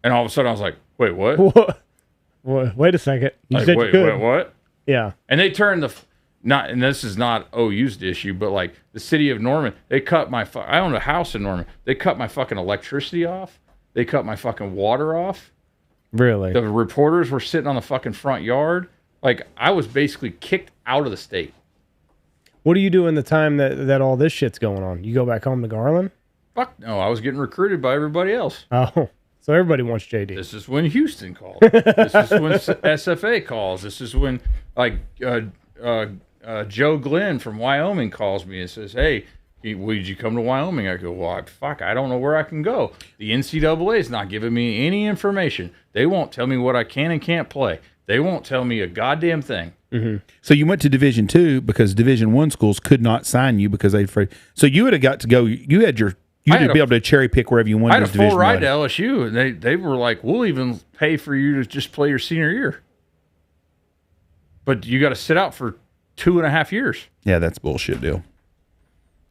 And all of a sudden I was like, wait, what? Wait a second. You like, said wait, you could. wait, what? Yeah. And they turned and this is not OU's issue, but like the city of Norman, they cut I own a house in Norman. They cut my fucking electricity off. They cut my fucking water off. Really? The reporters were sitting on the fucking front yard. Like, I was basically kicked out of the state. What do you do in the time that all this shit's going on? You go back home to Garland? Fuck no, I was getting recruited by everybody else. Oh, so everybody wants JD. This is when Houston called. This is when SFA calls. This is when, like, Joe Glenn from Wyoming calls me and says, hey, would you come to Wyoming? I go, well, I don't know where I can go. The NCAA is not giving me any information. They won't tell me what I can and can't play. They won't tell me a goddamn thing. Mm-hmm. So you went to Division II because Division I schools could not sign you because they. So you would have got to go. You had to be able to cherry pick wherever you wanted. I had a full ride to LSU, and they were like, "We'll even pay for you to just play your senior year, but you got to sit out for 2.5 years." Yeah, that's a bullshit deal.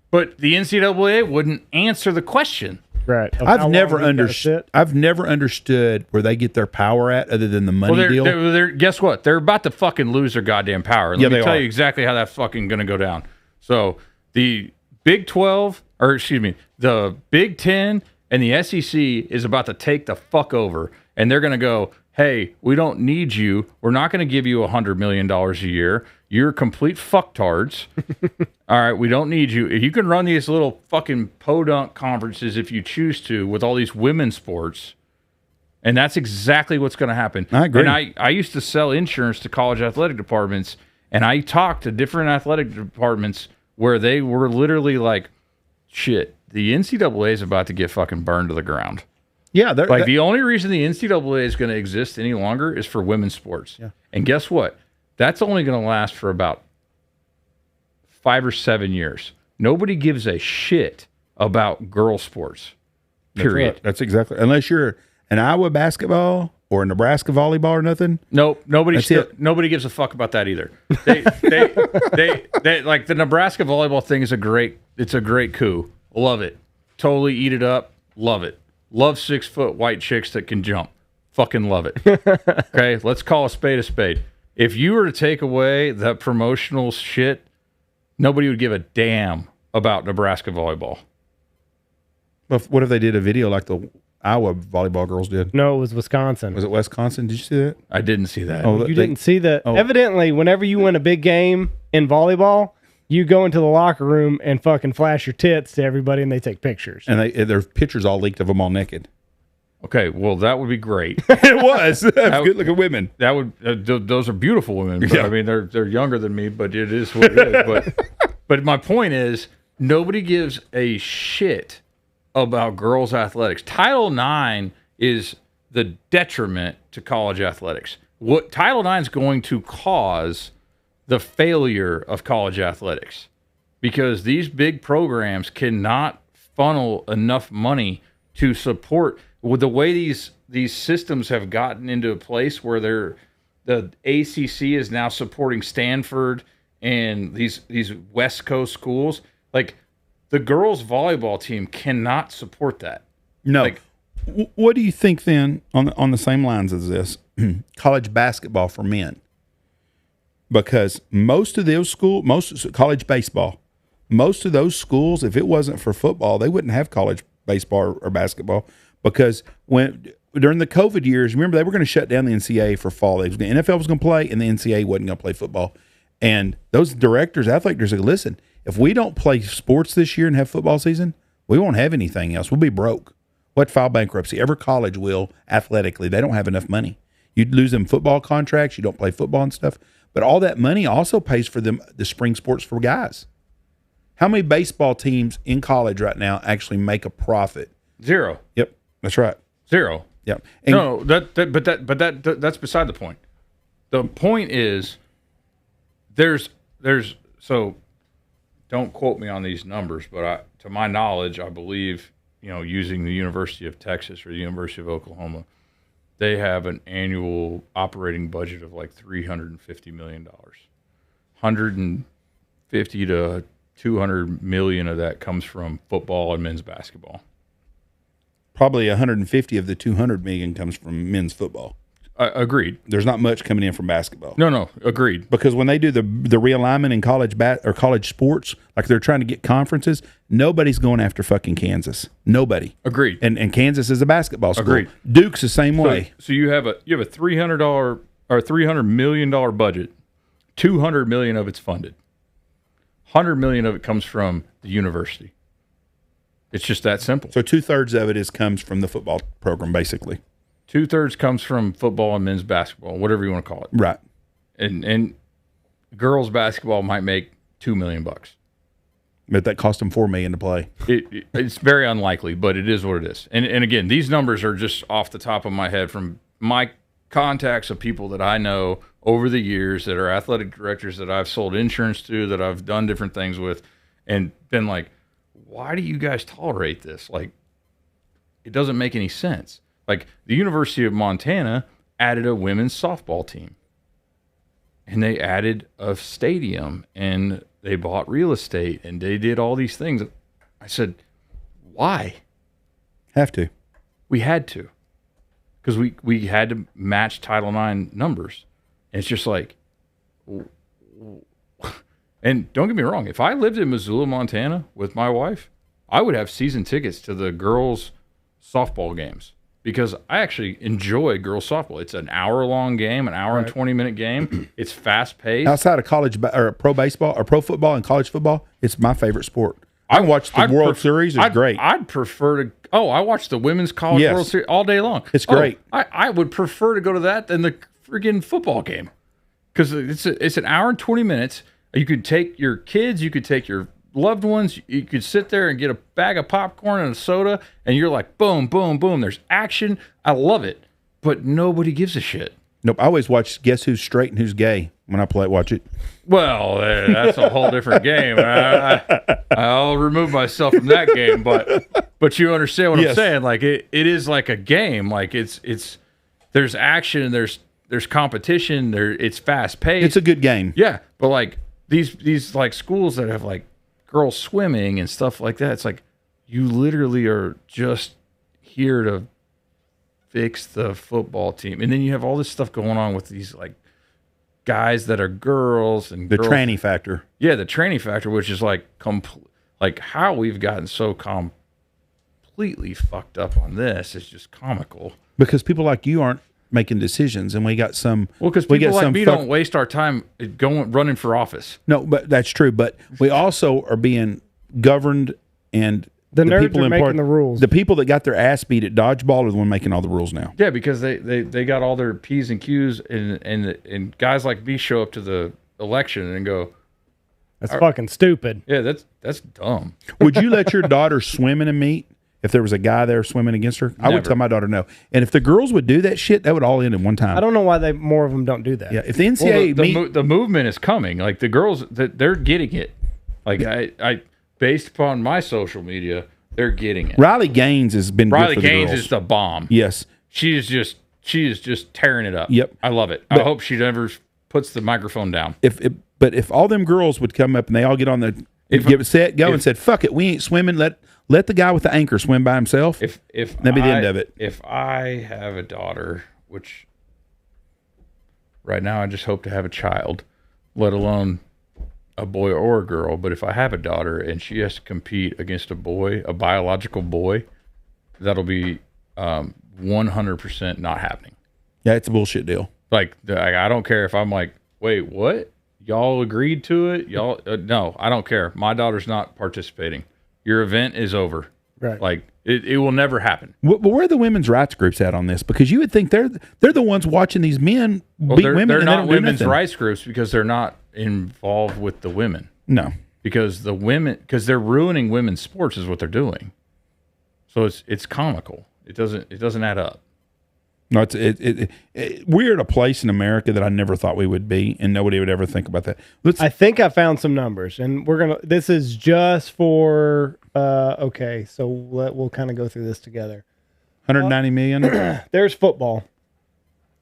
But the NCAA wouldn't answer the question. Right. I've never understood where they get their power at other than the money deal. Guess what? They're about to fucking lose their goddamn power. Let me tell you exactly how that's fucking going to go down. So the Big 12, or excuse me, the Big 10 and the SEC is about to take the fuck over. And they're going to go, hey, we don't need you. We're not going to give you $100 million a year. You're complete fucktards. All right, we don't need you. You can run these little fucking podunk conferences if you choose to with all these women's sports. And that's exactly what's going to happen. I agree. And I used to sell insurance to college athletic departments, and I talked to different athletic departments where they were literally like, shit, the NCAA is about to get fucking burned to the ground. Yeah. The only reason the NCAA is going to exist any longer is for women's sports. Yeah. And guess what? That's only going to last for about 5 or 7 years. Nobody gives a shit about girl sports. Period. That's exactly. Unless you're an Iowa basketball or a Nebraska volleyball or nothing. Nope. Nobody gives a fuck about that either. They like the Nebraska volleyball thing is a great coup. Love it. Totally eat it up. Love it. Love 6-foot white chicks that can jump. Fucking love it. Okay, let's call a spade a spade. If you were to take away that promotional shit, nobody would give a damn about Nebraska volleyball. What if they did a video like the Iowa volleyball girls did? No, it was Wisconsin. Was it Wisconsin? Did you see that? I didn't see that. Oh, you didn't see that? Oh. Evidently, whenever you win a big game in volleyball, you go into the locker room and fucking flash your tits to everybody, and they take pictures. And their pictures all leaked of them all naked. Okay, well, that would be great. It was. Good-looking women. That would. Those are beautiful women. But, yeah. I mean, they're younger than me, but it is what it is. But my point is, nobody gives a shit about girls' athletics. Title IX is the detriment to college athletics. What Title IX is going to cause the failure of college athletics, because these big programs cannot funnel enough money to support. With the way these systems have gotten into a place where the ACC is now supporting Stanford and these West Coast schools, like the girls volleyball team cannot support that. No. Like, what do you think then on the same lines as this? College basketball for men. Because most of those college baseball, most of those schools, if it wasn't for football, they wouldn't have college baseball or basketball. Because during the COVID years, remember, they were going to shut down the NCAA for fall. The NFL was going to play, and the NCAA wasn't going to play football. And those athletic directors said, listen, if we don't play sports this year and have football season, we won't have anything else. We'll be broke. We'll have to file bankruptcy. Every college will athletically. They don't have enough money. You'd lose them football contracts. You don't play football and stuff. But all that money also pays for them the spring sports for guys. How many baseball teams in college right now actually make a profit? 0. Yep, that's right. 0. Yep. And No, that's beside the point. The point is there's so don't quote me on these numbers, but to my knowledge, I believe, using the University of Texas or the University of Oklahoma, they have an annual operating budget of like $350 million. 150 to 200 million of that comes from football and men's basketball. probably 150 of the 200 million comes from men's football. Agreed. There's not much coming in from basketball. No, agreed. Because when they do the realignment in college sports, like they're trying to get conferences, nobody's going after fucking Kansas. Nobody. Agreed. And Kansas is a basketball school. Agreed. Duke's the same way. So you have a $300 or $300 million budget. $200 million of it's funded. $100 million of it comes from the university. It's just that simple. So 2/3 of it comes from the football program, basically. 2/3 comes from football and men's basketball, whatever you want to call it. Right. And girls basketball might make $2 million. But that cost them $4 million to play. It's very unlikely, but it is what it is. And again, these numbers are just off the top of my head from my contacts of people that I know over the years that are athletic directors that I've sold insurance to, that I've done different things with, and been like, why do you guys tolerate this? Like, it doesn't make any sense. Like, the University of Montana added a women's softball team, and they added a stadium, and they bought real estate, and they did all these things. I said, why? Have to. We had to, because we had to match Title IX numbers. And it's just like, and don't get me wrong, if I lived in Missoula, Montana with my wife, I would have season tickets to the girls' softball games because I actually enjoy girls' softball. It's an hour-long game, an hour and 20-minute game. It's fast-paced. Outside of college or pro baseball or pro football and college football, it's my favorite sport. I watch the World Series. It's great. I'd prefer to. Oh, I watch the women's college World Series all day long. It's great. I would prefer to go to that than the friggin' football game because it's an hour and 20 minutes. You could take your kids, you could take your loved ones, you could sit there and get a bag of popcorn and a soda, and you're like, boom, boom, boom. There's action. I love it, but nobody gives a shit. Nope. I always watch Guess Who's Straight and Who's Gay when I watch it. Well, that's a whole different game. I'll remove myself from that game, but you understand what I'm saying? Like it is like a game. Like it's there's action, there's competition, it's fast paced. It's a good game. Yeah, but like these like schools that have like girls swimming and stuff like that, it's like you literally are just here to fix the football team, and then you have all this stuff going on with these like guys that are girls and the tranny factor. Yeah, the tranny factor, which is like like how we've gotten so completely fucked up on this is just comical. Because people like you aren't making decisions, and we got some. Well, because people like me don't waste our time running for office. No, but that's true. But we also are being governed, and the nerds are making the rules. The people that got their ass beat at dodgeball are the one making all the rules now. Yeah, because they got all their P's and Q's, and guys like me show up to the election and go, "That's fucking stupid." Yeah, that's dumb. Would you let your daughter swim in a meet if there was a guy there swimming against her? I would tell my daughter no. And if the girls would do that shit, that would all end in one time. I don't know why more of them don't do that. Yeah, if the NCAA the movement is coming, like the girls they're getting it. Like I based upon my social media, they're getting it. Riley Gaines has been Riley good for Gaines the girls. is the bomb. Yes, she is just tearing it up. Yep, I love it. I hope she never puts the microphone down. But if all them girls would come up and they all get on the get set, go and said, "Fuck it, we ain't swimming. Let the guy with the anchor swim by himself." If that'd be the end of it. If I have a daughter, which right now I just hope to have a child, let alone a boy or a girl. But if I have a daughter and she has to compete against a boy, a biological boy, that'll be 100% not happening. Yeah, it's a bullshit deal. Like I don't care if I'm like, wait, what? Y'all agreed to it. Y'all, no, I don't care. My daughter's not participating. Your event is over. Right. Like it will never happen. But where are the women's rights groups at on this? Because you would think they're the ones watching these men beat women. They're and not they don't do women's nothing. rights groups because they're not involved with the women. No. Because they're ruining women's sports is what they're doing. So it's comical. It doesn't add up. No, we're at a place in America that I never thought we would be, and nobody would ever think about that. I think I found some numbers, and this is just for, okay, so we'll kind of go through this together. 190 million. There's football.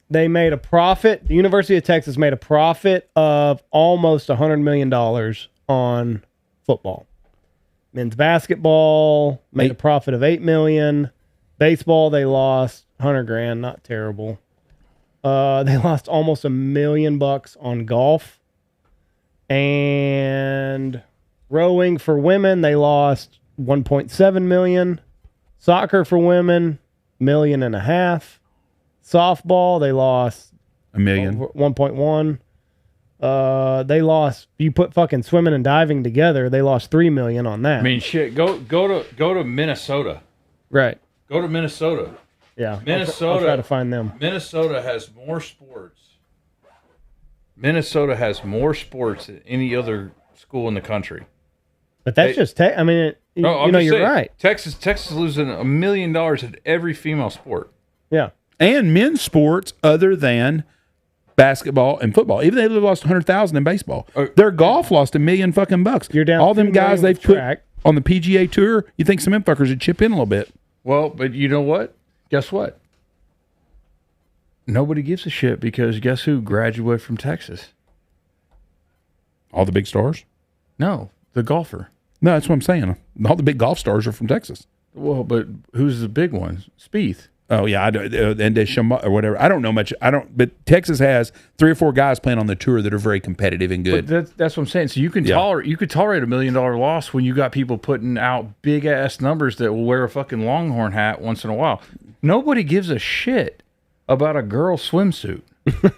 They made a profit. The University of Texas made a profit of almost $100 million on football. Men's basketball made a profit of $8 million. Baseball, they lost $100,000, not terrible. They lost almost $1 million on golf. And rowing for women, they lost $1.7 million. Soccer for women, $1.5 million. Softball, they lost $1 million. 1.1. They lost. You put fucking swimming and diving together, they lost $3 million on that. I mean, shit. Go to Minnesota. Right. Go to Minnesota. Yeah. Minnesota. I'll try to find them. Minnesota has more sports. Minnesota has more sports than any other school in the country. But that's just I mean, you're saying, right. Texas is losing $1 million at every female sport. Yeah. And men's sports other than basketball and football. Even they lost 100,000 in baseball. Their golf lost $1 million fucking bucks. You're down all them $2 guys million they've put track. on the PGA Tour. You think some of them fuckers would chip in a little bit? Well, but you know what? Guess what? Nobody gives a shit because guess who graduated from Texas? All the big stars? No, the golfer. No, that's what I'm saying. All the big golf stars are from Texas. Well, but who's the big ones? Spieth. Oh yeah, I do, and Deschamps or whatever. I don't know much. But Texas has 3 or 4 guys playing on the tour that are very competitive and good. But that's what I'm saying. So you can tolerate $1 million loss when you got people putting out big ass numbers that will wear a fucking Longhorn hat once in a while. Nobody gives a shit about a girl swimsuit.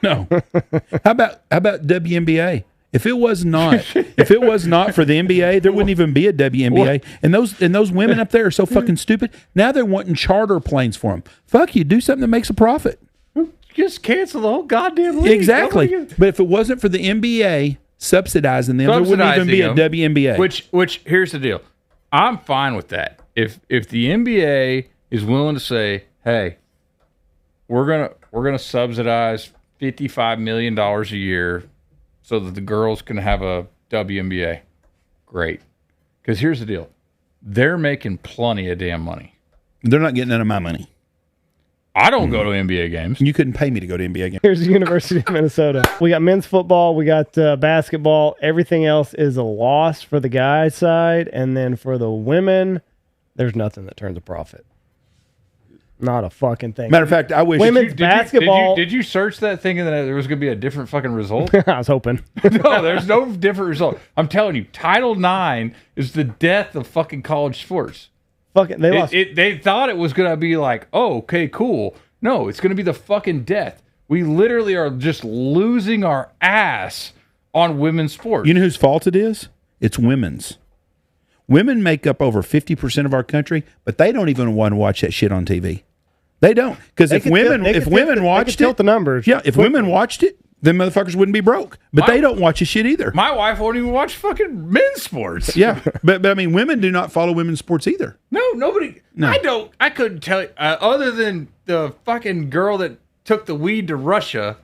No. How about WNBA? If it was not for the NBA, there wouldn't even be a WNBA. And those women up there are so fucking stupid. Now they're wanting charter planes for them. Fuck you, do something that makes a profit. Just cancel the whole goddamn league. Exactly. But if it wasn't for the NBA subsidizing them, there wouldn't even be a WNBA. Which here's the deal. I'm fine with that. If the NBA is willing to say, hey, we're gonna subsidize $55 million a year so that the girls can have a WNBA. Great. Because here's the deal. They're making plenty of damn money. They're not getting none of my money. I don't go to NBA games. You couldn't pay me to go to NBA games. Here's the University of Minnesota. We got men's football. We got basketball. Everything else is a loss for the guys' side. And then for the women, there's nothing that turns a profit. Not a fucking thing. Matter of fact, I wish women's basketball. Did you search that thinking that there was going to be a different fucking result? I was hoping. No, there's no different result. I'm telling you, Title IX is the death of fucking college sports. Fucking, they lost. They thought it was going to be like, oh, okay, cool. No, it's going to be the fucking death. We literally are just losing our ass on women's sports. You know whose fault it is? It's women's. Women make up over 50% of our country, but they don't even want to watch that shit on TV. They don't, because if women watched tilt the numbers. Yeah, if women watched it, then motherfuckers wouldn't be broke. But they don't watch the shit either. My wife won't even watch fucking men's sports. Yeah, but I mean, women do not follow women's sports either. No, nobody. No. I don't. I couldn't tell you other than the fucking girl that took the weed to Russia.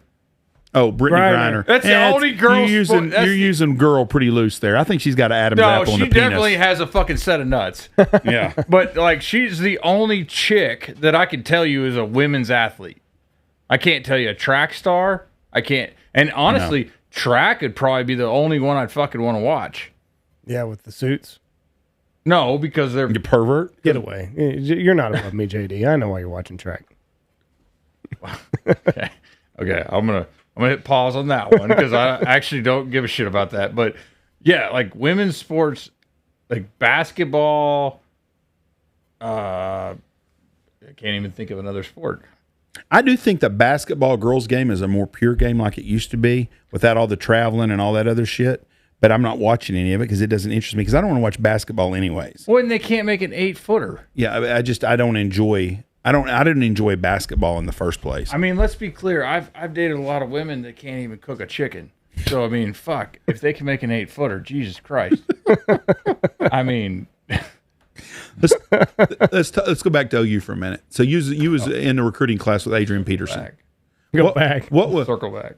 Oh, Brittany Griner. That's the only girl. You're using girl pretty loose there. I think she's got an Adam's apple in the penis. No, she definitely has a fucking set of nuts. Yeah. But, like, she's the only chick that I can tell you is a women's athlete. I can't tell you a track star. I can't. And honestly, track would probably be the only one I'd fucking want to watch. Yeah, with the suits. No, because they're... You pervert. Get away. You're not above me, JD. I know why you're watching track. Okay, I'm gonna hit pause on that one because I actually don't give a shit about that. But yeah, like women's sports, like basketball. I can't even think of another sport. I do think the basketball girls game is a more pure game like it used to be without all the traveling and all that other shit. But I'm not watching any of it because it doesn't interest me because I don't want to watch basketball anyways. When they can't make an 8-footer. Yeah, I didn't enjoy basketball in the first place. I mean, let's be clear. I've dated a lot of women that can't even cook a chicken. So I mean, fuck, if they can make an 8-footer, Jesus Christ. I mean, let's go back to OU for a minute. So you was in the recruiting class with Adrian Peterson. Go back. Circle back.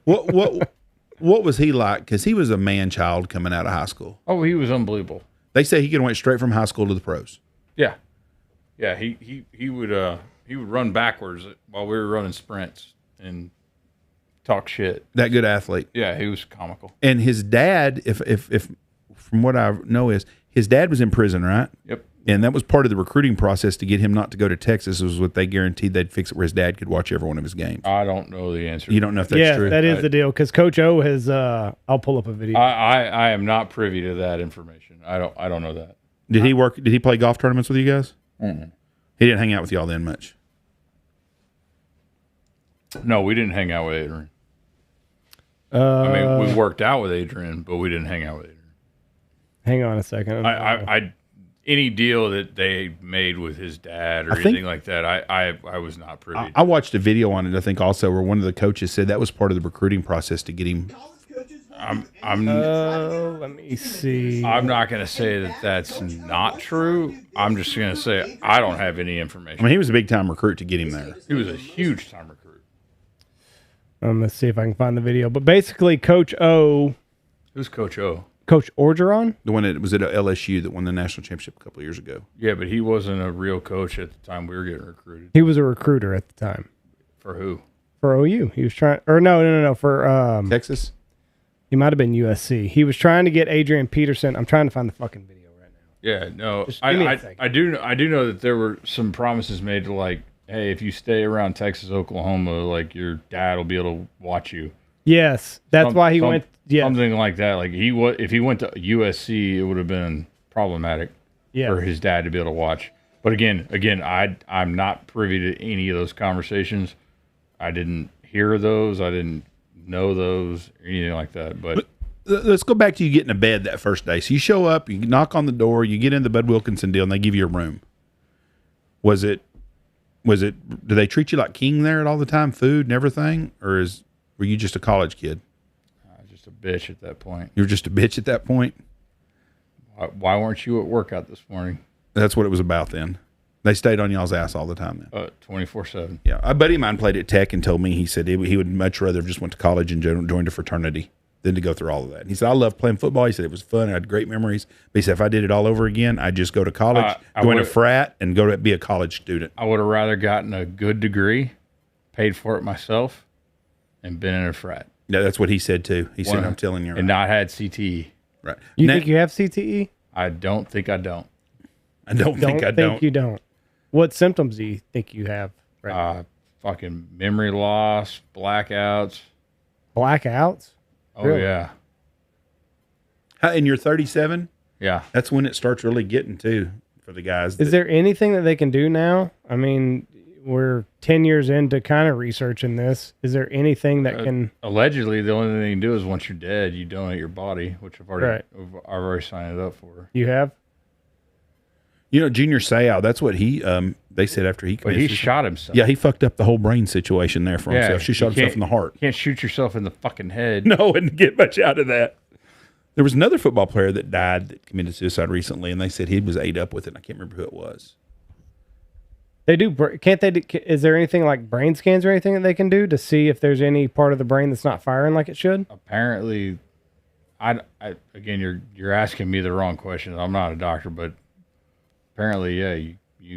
What was he like? Because he was a man child coming out of high school. Oh, he was unbelievable. They say he could have went straight from high school to the pros. Yeah, yeah. He would run backwards while we were running sprints and talk shit. That good athlete. Yeah, he was comical. And his dad, if from what I know, is his dad was in prison, right? Yep. And that was part of the recruiting process to get him not to go to Texas. Was what they guaranteed they'd fix it where his dad could watch every one of his games. I don't know the answer. You don't know if that's true? Yeah, that is the deal. Because Coach O has. I'll pull up a video. I am not privy to that information. I don't know that. Did he work? Did he play golf tournaments with you guys? Mm-hmm. He didn't hang out with y'all then much. No, we didn't hang out with Adrian. I mean, we worked out with Adrian, but we didn't hang out with Adrian. Hang on a second. I any deal that they made with his dad or anything like that, I was not privy. I watched a video on it, I think also, where one of the coaches said that was part of the recruiting process to get him. Let me see. I'm not going to say that that's not true. I'm just going to say I don't have any information. I mean, he was a big time recruit to get him there. He was a huge time recruit. Let's see if I can find the video. But basically, Coach O. Who's Coach O? Coach Orgeron? The one that was at LSU that won the national championship a couple of years ago. Yeah, but he wasn't a real coach at the time we were getting recruited. He was a recruiter at the time. For who? For OU. He was trying, or no, for Texas. He might have been USC. He was trying to get Adrian Peterson. I'm trying to find the fucking video right now. Yeah, no, Just give me a second. I do know that there were some promises made to, like, hey, if you stay around Texas, Oklahoma, like, your dad will be able to watch you. Yes, that's why he went. Yeah, something like that. Like if he went to USC, it would have been problematic for his dad to be able to watch. But again, I'm not privy to any of those conversations. I didn't hear those. I didn't know those or anything like that. But let's go back to you getting to bed that first day. So you show up, you knock on the door, you get in the Bud Wilkinson deal, and they give you a room. Was it? Do they treat you like king there all the time, food and everything, or were you just a college kid? Just a bitch at that point. You were just a bitch at that point? Why weren't you at workout this morning? That's what it was about then. They stayed on y'all's ass all the time then. 24/7. Yeah. A buddy of mine played at Tech and told me, he said he would much rather have just went to college and joined a fraternity than to go through all of that. And he said, I love playing football. He said it was fun. I had great memories. But he said, if I did it all over again, I'd just go to college, join a frat, and go to be a college student. I would have rather gotten a good degree, paid for it myself, and been in a frat. Yeah, that's what he said too. He said, I'm telling you. Right. And not had CTE. Right. You think you have CTE? I don't think I don't. I don't think I don't. You don't. What symptoms do you think you have? Right fucking memory loss, blackouts. Blackouts? Oh, Really? yeah. And you're 37? Yeah. That's when it starts really getting to for the guys. Is there anything that they can do now? I mean, we're 10 years into kind of researching this. Is there anything that can... Allegedly, the only thing you can do is once you're dead, you donate your body, which I've already signed it up for. You have? You know, Junior Seau, that's what they said after he committed. But he shot himself. Yeah, he fucked up the whole brain situation there for himself. She shot himself in the heart. You can't shoot yourself in the fucking head. No, and get much out of that. There was another football player that died that committed suicide recently, and they said he was ate up with it. I can't remember who it was. They do. Can't they? Is there anything like brain scans or anything that they can do to see if there's any part of the brain that's not firing like it should? Apparently, again, you're asking me the wrong question. I'm not a doctor, but apparently, yeah,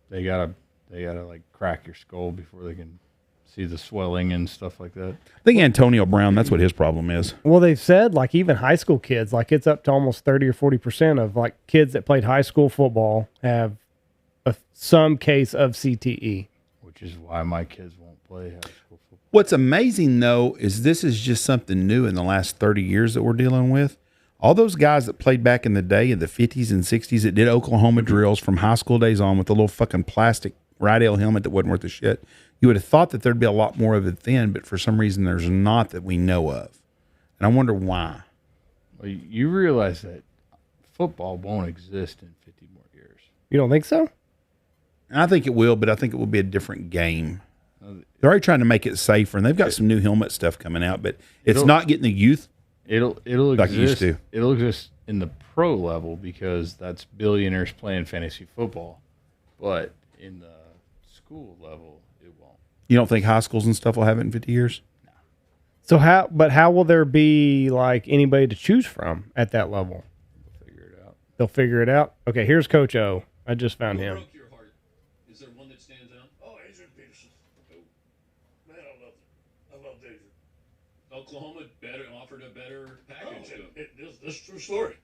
they gotta like crack your skull before they can see the swelling and stuff like that. I think Antonio Brown, that's what his problem is. Well, they've said like even high school kids, like it's up to almost 30 or 40% of like kids that played high school football have some case of CTE. Which is why my kids won't play high school football. What's amazing, though, is this is just something new in the last 30 years that we're dealing with. All those guys that played back in the day in the 50s and 60s that did Oklahoma drills from high school days on with the little fucking plastic Rydell helmet that wasn't worth a shit. You would have thought that there'd be a lot more of it then, but for some reason there's not that we know of. And I wonder why. Well, you realize that football won't exist in 50 more years. You don't think so? And I think it will, but I think it will be a different game. They're already trying to make it safer, and they've got some new helmet stuff coming out, but it's not getting the youth It'll like exist. it used to. It'll exist in the pro level because that's billionaires playing fantasy football, but in the school level, it won't. You don't think high schools and stuff will have it in 50 years? So how will there be like anybody to choose from at that level? We'll figure it out. They'll figure it out. Okay, here's Coach O. I just found him. Broke your heart. Is there one that stands out? Oh, Adrian Peterson. Man, I love Adrian. Oklahoma offered a better package. This is a true story.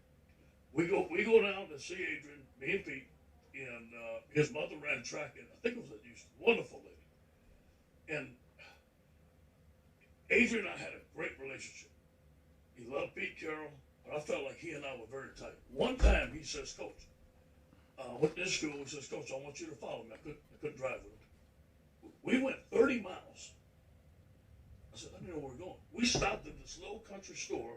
We go down to see Adrian, me and Pete, and his mother ran track, and I think it was at Houston. Wonderful lady. And Adrian and I had a great relationship. He loved Pete Carroll, but I felt like he and I were very tight. One time he says, Coach, went to this school, he says, Coach, I want you to follow me. I couldn't drive with him. We went 30 miles. I said, I didn't know where we're going. We stopped at this little country store,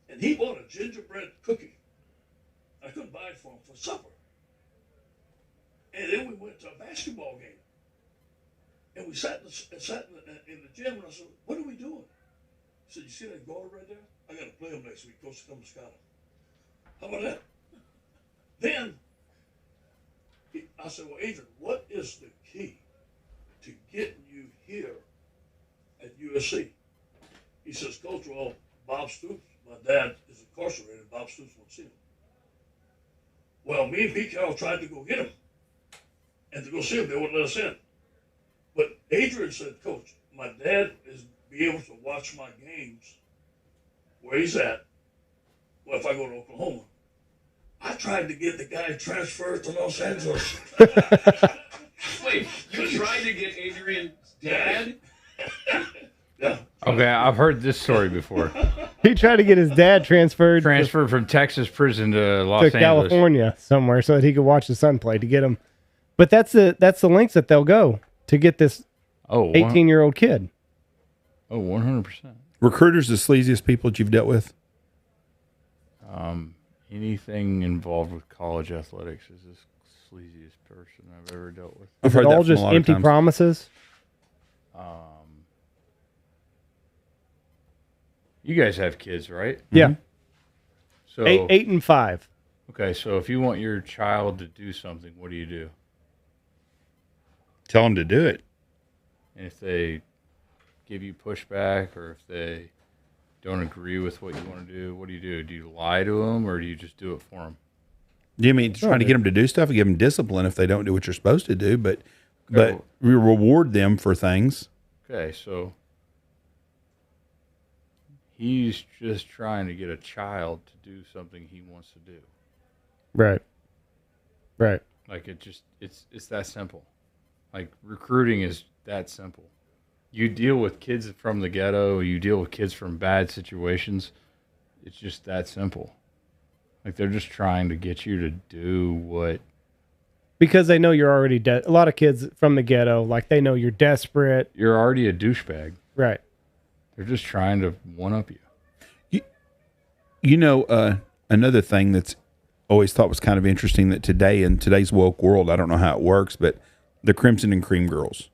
and he bought a gingerbread cookie. I couldn't buy it for him for supper. And then we went to a basketball game. And we sat in the gym, and I said, what are we doing? He said, you see that guard right there? I got to play him next week. Coach come to scout him. How about that? Then I said, well, Adrian, what is the key to getting you here at USC? He says, Coach, well, Bob Stoops, my dad is incarcerated. Bob Stoops won't see him. Well, me and Pete Carroll tried to go get him. And to go see him, they wouldn't let us in. But Adrian said, Coach, my dad is be able to watch my games where he's at. Well, if I go to Oklahoma, I tried to get the guy transferred to Los Angeles. Wait, you tried to get Adrian's dad? Yeah. Okay, I've heard this story before. He tried to get his dad transferred Transferred from Texas prison to Los to Angeles. California somewhere so that he could watch his son play to get him. But that's the lengths that they'll go to get this Oh, 18-year-old kid. Oh, 100%. Recruiters, the sleaziest people that you've dealt with? Anything involved with college athletics is the sleaziest person I've ever dealt with. I've Is heard it that all from a just lot of empty times. promises? You guys have kids, right? Yeah. So 8 and 5. okay, so if you want your child to do something, what do? Tell them to do it. And if they give you pushback or if they don't agree with what you want to do, what do? Do you lie to them or do you just do it for them? Do you mean trying to get them to do stuff and give them discipline if they don't do what you're supposed to do, but we reward them for things. Okay, so he's just trying to get a child to do something he wants to do. Right. Right. Like it's that simple. Like recruiting is that simple. You deal with kids from the ghetto, you deal with kids from bad situations. It's just that simple. Like they're just trying to get you to do what. Because they know you're already dead. A lot of kids from the ghetto, like they know you're desperate. You're already a douchebag. Right. They're just trying to one-up you. You know, another thing that's always thought was kind of interesting that today in today's woke world, I don't know how it works, but the Crimson and Cream girls.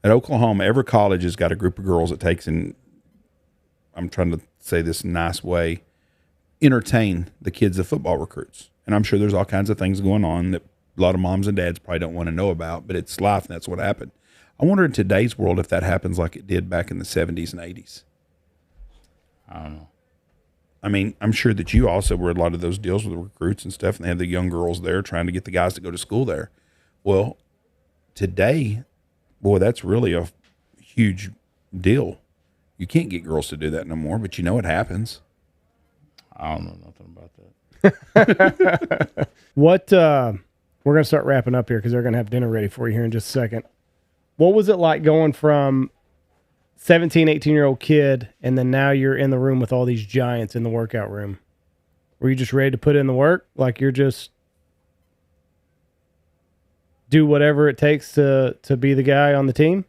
At Oklahoma, every college has got a group of girls that takes and I'm trying to say this in a nice way, entertain the kids of football recruits. And I'm sure there's all kinds of things going on that a lot of moms and dads probably don't want to know about, but it's life and that's what happened. I wonder in today's world if that happens like it did back in the 70s and 80s. I don't know. I mean, I'm sure that you also were a lot of those deals with the recruits and stuff, and they had the young girls there trying to get the guys to go to school there. Well, today, boy, that's really a huge deal. You can't get girls to do that no more, but you know it happens. I don't know nothing about that. What, we're going to start wrapping up here because they're going to have dinner ready for you here in just a second. What was it like going from 17, 18-year-old kid, and then now you're in the room with all these giants in the workout room? Were you just ready to put in the work? Like you're just do whatever it takes to be the guy on the team?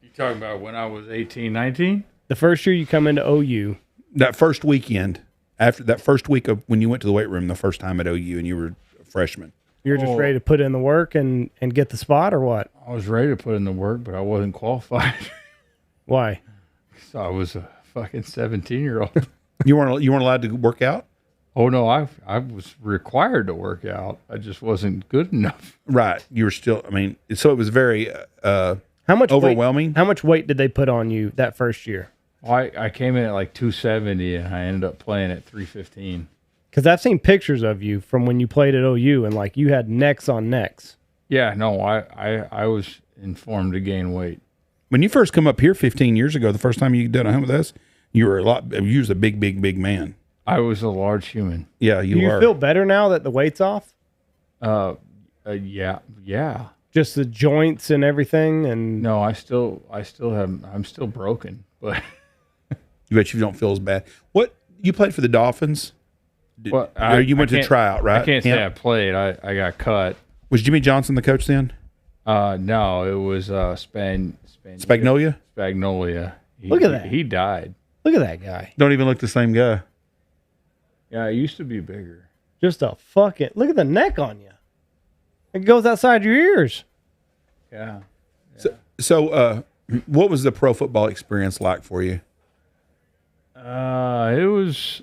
You talking about when I was 18, 19? The first year you come into OU. That first weekend, after that first week of when you went to the weight room the first time at OU and you were a freshman. You're just ready to put in the work and get the spot, or what? I was ready to put in the work, but I wasn't qualified. Why? So I was a fucking 17-year-old. You weren't allowed to work out? Oh, no, I was required to work out. I just wasn't good enough. Right. You were still, so it was very How much overwhelming. How much weight did they put on you that first year? I came in at like 270, and I ended up playing at 315. Because I've seen pictures of you from when you played at OU, and like you had necks on necks. Yeah, no, I was informed to gain weight. When you first come up here 15 years ago, the first time you did a hunt with us, you was a big, big, big man. I was a large human. Yeah, Do you are. feel better now that the weight's off? Yeah. Just the joints and everything, and No, I'm still broken, but You bet you don't feel as bad. What, you played for the Dolphins? well, Or you went to can't- tryout, right? I can't say Yeah. I played. I got cut. Was Jimmy Johnson the coach then? No, it was Spagnolia? Spagnolia. Look at that. He died. look at that guy. Don't even look the same guy. Yeah, I used to be bigger. Just a fucking look at the neck on you. It goes outside your ears. Yeah. So, what was the pro football experience like for you? It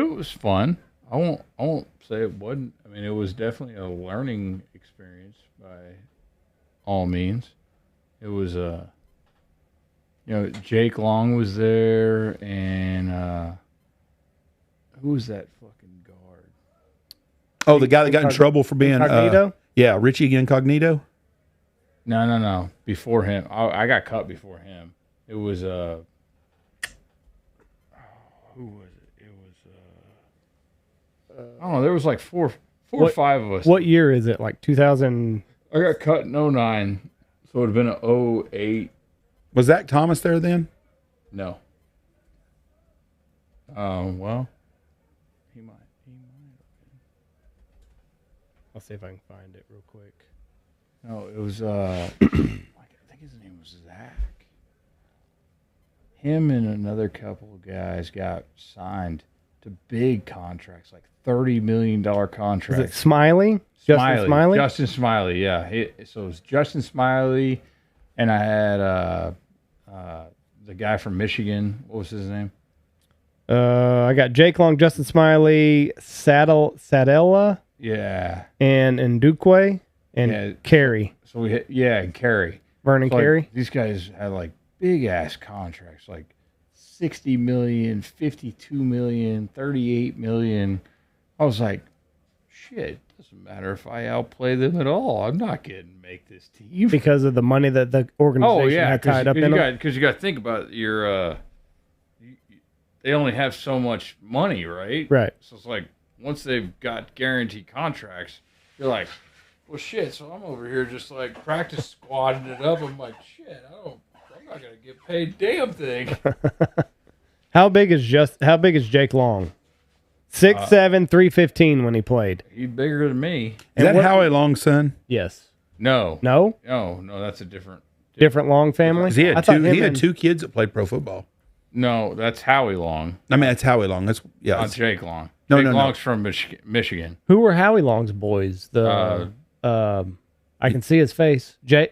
was fun. I won't say it wasn't. I mean, it was definitely a learning experience by all means. It was Jake Long was there, and who was that fucking guard? Oh, the guy that got in trouble for being Incognito? Yeah, Richie Incognito. No. Before him, I got cut before him. It was who was it? It was I don't know. There was like four or five of us. What year is it? Like 2000? I got cut in 09, so it would have been an 08. Was Zach Thomas there then? No. Well, he might. I'll see if I can find it real quick. No, it was I think his name was Zach. Him and another couple of guys got signed to big contracts, like $30 million Is contracts. it Smiley? Justin Smiley? Justin Smiley, yeah. So it was Justin Smiley, and I had the guy from Michigan. What was his name? I got Jake Long, Justin Smiley, Sadella, Yeah. and Ndukwe, and Yeah. Carey. So we hit, and Carey. Vernon So, like, Carey. these guys had like big ass contracts, like 60 million, 52 million, 38 million. I was like, shit, doesn't matter if I outplay them at all. I'm not getting to make this team. Because of the money that the organization had tied up in them. Because you got to think about your, they only have so much money, right? Right. So it's like, once they've got guaranteed contracts, you're like, well, shit. So I'm over here just like practice squatting it up. I'm like, shit, I'm not gonna get paid a damn thing. How big is Jake Long? 6'7", 315 when he played. He's bigger than me. Is that Howie Long's son? Yes. No, No? that's a different. Different Long family? 'Cause he I had thought two. him He had and- two kids that played pro football. No, that's Howie Long, That's Howie Long. That's not Jake Long. No, Jake no. Long's from Michigan. Who were Howie Long's boys? I can see his face. I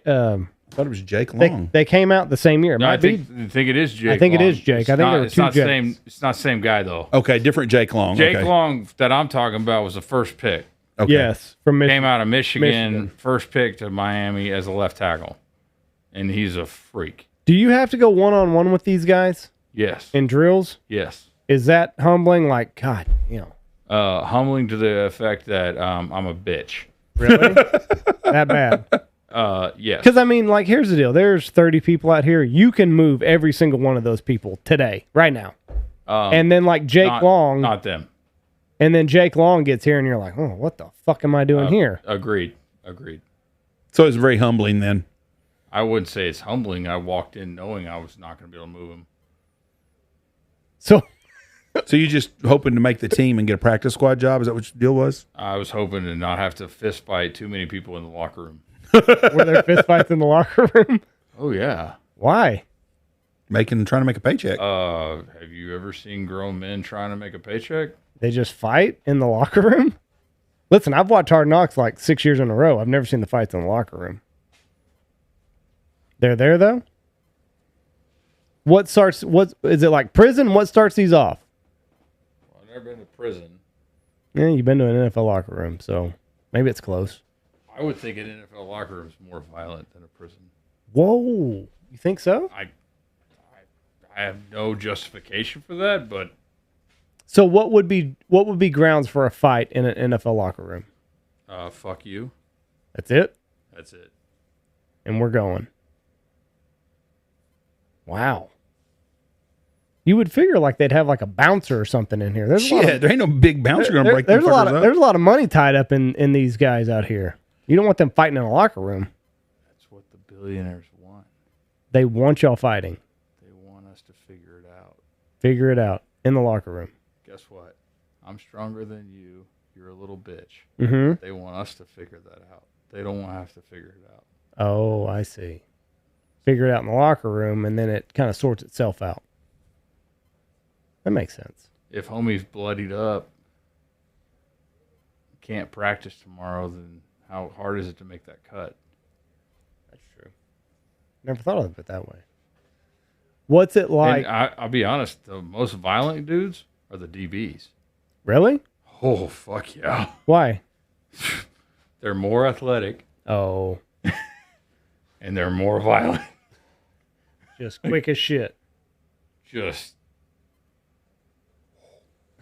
thought it was Jake Long. They came out the same year. It No, I might be. think it is Jake. I think it Long. is Jake. It's I think not, there were it's two not Jakes. same. It's not the same guy though. Okay, different Jake Long. Jake okay. Long that I'm talking about was the first pick. Okay. Yes, from Michigan. Came out of Michigan, Michigan. first pick to Miami as a left tackle, and he's a freak. Do you have to go one-on-one with these guys Yes, in drills? yes. Is that humbling? Like, God, Humbling to the effect that I'm a bitch. really? That bad? Yes. Because, I mean, like, here's the deal. There's 30 people out here. You can move every single one of those people today, right now. And then, like, Jake Long. Not them. And then Jake Long gets here, and you're like, oh, what the fuck am I doing here? Agreed. So it's very humbling then. I wouldn't say it's humbling. I walked in knowing I was not going to be able to move him. So So you just hoping to make the team and get a practice squad job? Is that what your deal was? I was hoping to not have to fist fight too many people in the locker room. Were there fist fights in the locker room? Oh yeah. Why? Trying to make a paycheck. Have you ever seen grown men trying to make a paycheck? They just fight in the locker room? Listen, I've watched Hard Knocks like 6 years in a row. I've never seen the fights in the locker room. They're there though? What is it like prison? What starts these off? Well, I've never been to prison. Yeah, you've been to an NFL locker room, so maybe it's close. I would think an NFL locker room is more violent than a prison. Whoa. You think so? I have no justification for that, but So what would be grounds for a fight in an NFL locker room? fuck you. That's it? That's it. And we're going. Wow. You would figure like they'd have like a bouncer or something in here. There's a lot Shit, of, there ain't no big bouncer going to break there's them a lot fuckers of up. there's a lot of money tied up in these guys out here. You don't want them fighting in a locker room. That's what the billionaires want. They want y'all fighting. They want us to figure it out. Figure it out in the locker room. Guess what? I'm stronger than you. You're a little bitch. Mm-hmm. They want us to figure that out. They don't want to have to figure it out. Oh, I see. Figure it out in the locker room, and then it kind of sorts itself out. That makes sense. If homie's bloodied up, can't practice tomorrow, then how hard is it to make that cut? That's true. Never thought of it that way. What's it like? And I'll be honest, the most violent dudes are the DBs. Really? Oh, fuck yeah. Why? They're more athletic Oh, and they're more violent. just quick as shit. Just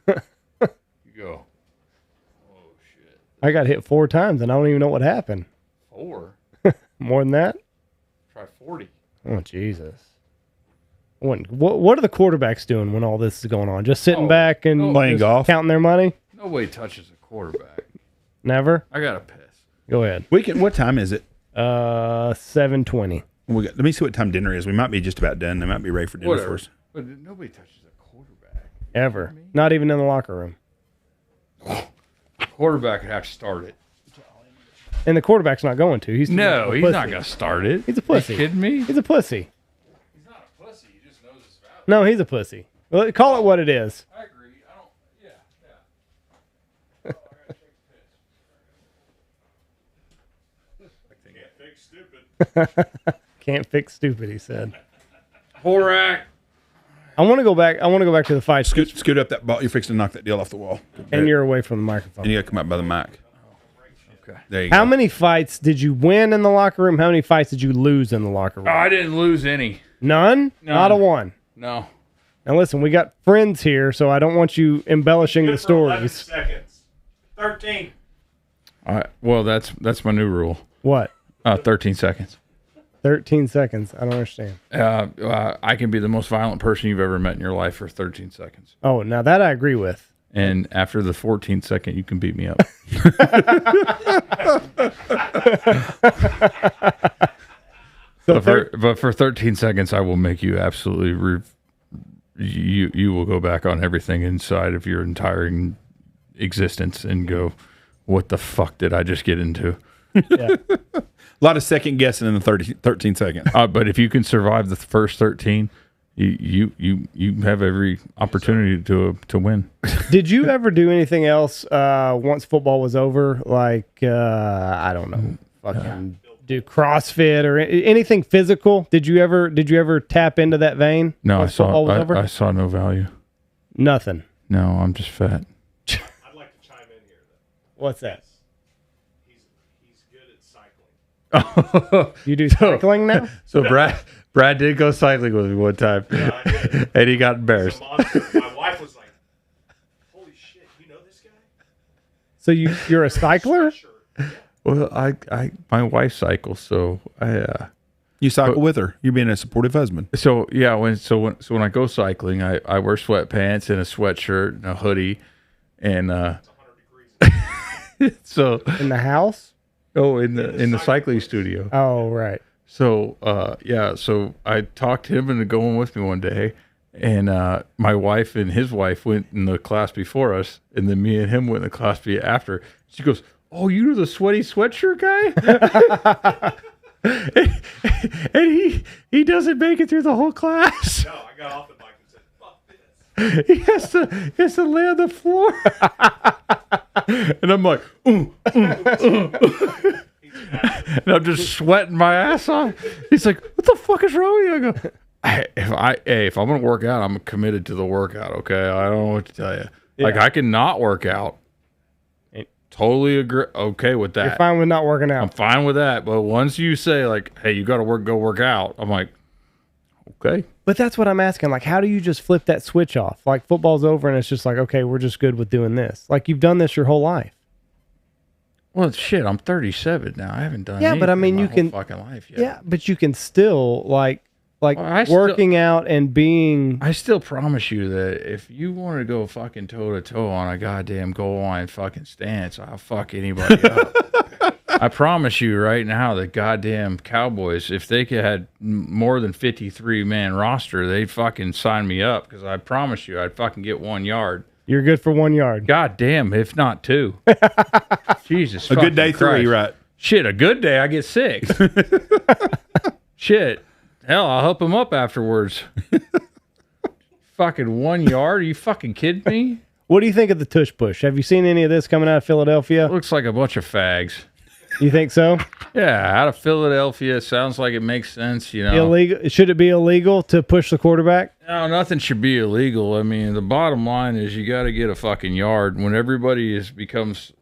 you go. Oh shit. I got hit 4 times, and I don't even know what happened. 4. More than that? Try 40. Oh, Jesus. What are the quarterbacks doing when all this is going on? Just sitting Oh, back and no. Playing just golf. counting their money? Nobody touches a quarterback. Never? I gotta piss. Go ahead. What time is it? 7:20. Let me see what time dinner is. We might be just about done. They might be ready for dinner Whatever. for us. But nobody touches a quarterback. Ever. Not even in the locker room. Quarterback would have to start it. And the quarterback's not going to. He's No, a he's pussy. not gonna start it. He's a pussy. You kidding me? He's a pussy. He's not a pussy. He just knows his value. No, he's a pussy. Well, call it what it is. I agree. I don't. Yeah. Oh, I gotta take a piss. Can't fix stupid, he said. Horak. I want to go back to the fight. Scoot up that ball. You're fixing to knock that deal off the wall. And you're away from the microphone. And you got to come up by the mic. Okay. There you How go. many fights did you win in the locker room? How many fights did you lose in the locker room? I didn't lose any. None? Not a one. No. Now listen, we got friends here, so I don't want you embellishing the stories. Seconds. 13. Well, that's my new rule. What? 13 seconds. 13 seconds. I don't understand. I can be the most violent person you've ever met in your life for 13 seconds. Oh, now that I agree with. And after the 14th second, you can beat me up. But for 13 seconds, I will make you absolutely. You will go back on everything inside of your entire existence and go, "What the fuck did I just get into?" Yeah. A lot of second guessing in the 13 seconds. But if you can survive the first 13, you have every opportunity to win. Did you ever do anything else once football was over? Like I don't know, fucking do CrossFit or anything physical? Did you ever tap into that vein? No, once football was over? I saw no value. Nothing. No, I'm just fat. I'd like to chime in here, though. What's that? He's good at cycling. You do cycling now? So Brad did go cycling with me one time, Yeah, I did. and he got He's embarrassed. a monster. My wife was like, "Holy shit, you know this guy?" So you're a cycler? Sure. Well, my wife cycles, so You cycle with her. You're being a supportive husband. so yeah. When I go cycling, I wear sweatpants and a sweatshirt and a hoodie, and 100 degrees. so In the house? in the cycling studio. Oh, right. So so I talked him into going with me one day, And my wife and his wife went in the class before us, and then me and him went in the class after. She goes, "Oh, you're the sweaty sweatshirt guy?" and he doesn't make it through the whole class. No, I got off the bike and said, "Fuck this." He has to lay on the floor. And I'm like, and I'm just sweating my ass off. He's like, "What the fuck is wrong with you?" I go, if I'm gonna work out, I'm committed to the workout. Okay, I don't know what to tell you. Like, I can not work out. Totally agree. Okay with that. You're fine with not working I'm out. fine with that. But once you say, like, "Hey, you got to go work out," I'm like, okay. But that's what I'm asking. Like, how do you just flip that switch off? Like, football's over and it's just like, okay, we're just good with doing this. Like, you've done this your whole life. Well, shit, I'm 37 now. I haven't done. Yeah, but I anything mean, my you whole can fucking life yet. Yeah, but you can still like Well, working out and being. I still promise you that if you want to go fucking toe to toe on a goddamn goal line fucking stance, I'll fuck anybody up. I promise you right now, the goddamn Cowboys, if they could had more than 53 man roster, they'd fucking sign me up, because I promise you, I'd fucking get 1 yard. You're good for 1 yard. God damn, if not 2. Jesus, A good day, fucking 3, Christ. right? Shit, a good day, I get 6. Shit. Hell, I'll help him up afterwards. Fucking 1 yard? Are you fucking kidding me? What do you think of the tush push? Have you seen any of this coming out of Philadelphia? Looks like a bunch of fags. You think so? Yeah, out of Philadelphia. Sounds like it makes sense, you know. Illegal? Should it be illegal to push the quarterback? No, nothing should be illegal. I mean, the bottom line is you got to get a fucking yard. When everybody becomes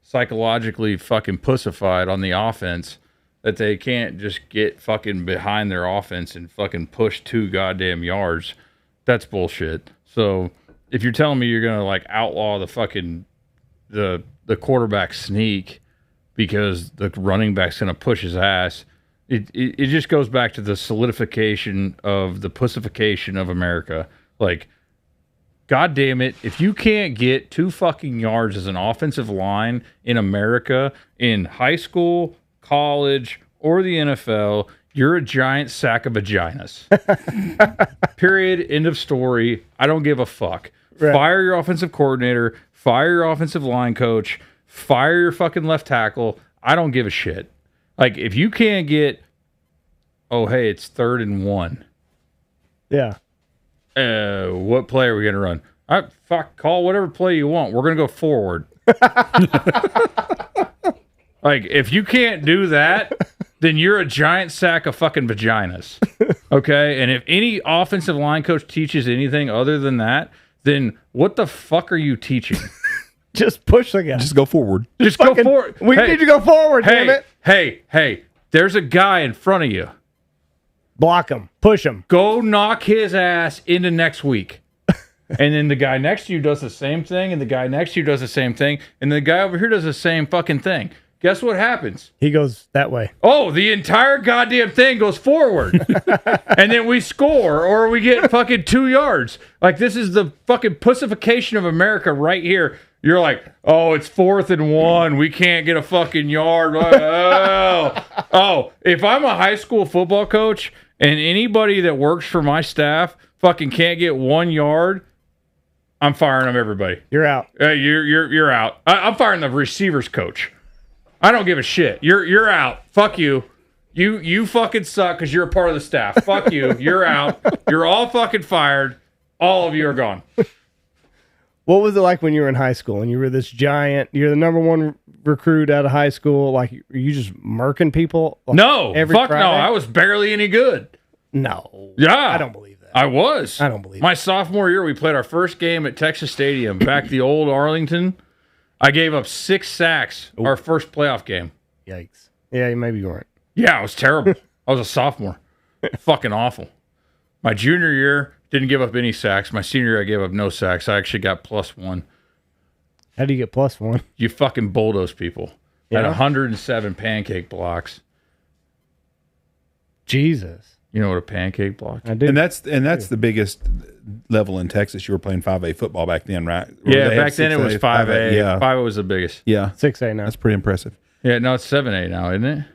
psychologically fucking pussified on the offense, that they can't just get fucking behind their offense and fucking push 2 goddamn yards, that's bullshit. So if you're telling me you're gonna like outlaw the fucking the quarterback sneak because the running back's gonna push his ass, it just goes back to the solidification of the pussification of America. Like, God damn it, if you can't get 2 fucking yards as an offensive line in America, in high school, college, or the NFL, you're a giant sack of vaginas. Period. End of story. I don't give a fuck. Right. Fire your offensive coordinator. Fire your offensive line coach. Fire your fucking left tackle. I don't give a shit. Like, if you can't get, oh, hey, it's 3rd and 1. Yeah. What play are we going to run? Call whatever play you want. We're going to go forward. Like, if you can't do that, then you're a giant sack of fucking vaginas. Okay? And if any offensive line coach teaches anything other than that, then what the fuck are you teaching? Just push the guy. Just go forward. Just go forward. We need to go forward, damn it. Hey, there's a guy in front of you. Block him. Push him. Go knock his ass into next week. And then the guy next to you does the same thing, and the guy next to you does the same thing, and the guy over here does the same fucking thing. Guess what happens? He goes that way. Oh, the entire goddamn thing goes forward. And then we score, or we get fucking 2 yards. Like, this is the fucking pussification of America right here. You're like, oh, it's 4th and 1. We can't get a fucking yard. Oh, if I'm a high school football coach and anybody that works for my staff fucking can't get 1 yard, I'm firing them, everybody. You're out. You're out. I'm firing the receivers coach. I don't give a shit. You're out. Fuck you. You fucking suck because you're a part of the staff. Fuck you. You're out. You're all fucking fired. All of you are gone. What was it like when you were in high school and you were this giant? You're the number 1 recruit out of high school. Like, are you just murking people? Like, No. Fuck Friday? no. I was barely any good. No. Yeah. I don't believe that. I was. I don't believe My sophomore year, we played our first game at Texas Stadium, back the old Arlington. I gave up 6 sacks our first playoff game. Yikes. Yeah, maybe you weren't. Yeah, it was terrible. I was a sophomore. Fucking awful. My junior year, didn't give up any sacks. My senior year, I gave up no sacks. I actually got +1. How do you get +1? You fucking bulldoze people. Yeah. Had 107 pancake blocks. Jesus. You know what a pancake block is? I do. And that's the biggest level in Texas. You were playing 5A football back then, right? Or Yeah, they had back then it was 6A, 5A. Yeah. 5A was the biggest. Yeah. 6A now. That's pretty impressive. Yeah, no, it's 7A now, isn't it?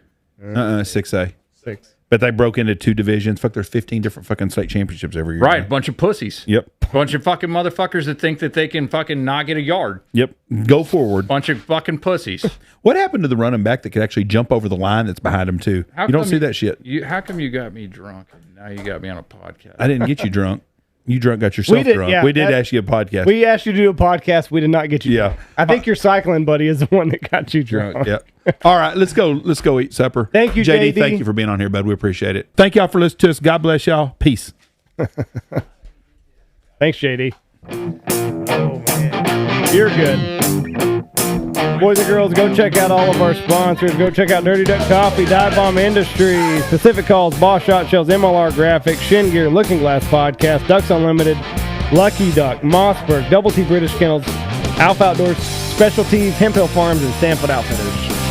6A. 6. But they broke into 2 divisions. Fuck, there's 15 different fucking state championships every year. Right, bunch of pussies. Yep. Bunch of fucking motherfuckers that think that they can fucking not get a yard. Yep. Go forward. Bunch of fucking pussies. What happened to the running back that could actually jump over the line that's behind him too? How You don't come see that shit. How come you got me drunk and now you got me on a podcast? I didn't get you drunk. You got yourself drunk. yeah, we did ask you a podcast. We asked you to do a podcast. We did not get you Yeah. drunk. I think your cycling buddy is the one that got you drunk. Yeah. All right, let's go eat supper. Thank you, JD. Thank you for being on here, bud. We appreciate it. Thank y'all for listening to us. God bless y'all. Peace. Thanks, JD. Oh, man. You're good. Boys and girls, go check out all of our sponsors. Go check out Dirty Duck Coffee, Dive Bomb Industries, Pacific Calls, Boss Shot Shells, MLR Graphics, Shin Gear, Looking Glass Podcast, Ducks Unlimited, Lucky Duck, Mossberg, Double T British Kennels, Alpha Outdoors, Specialties, Hemp Hill Farms, and Stanfield Outfitters.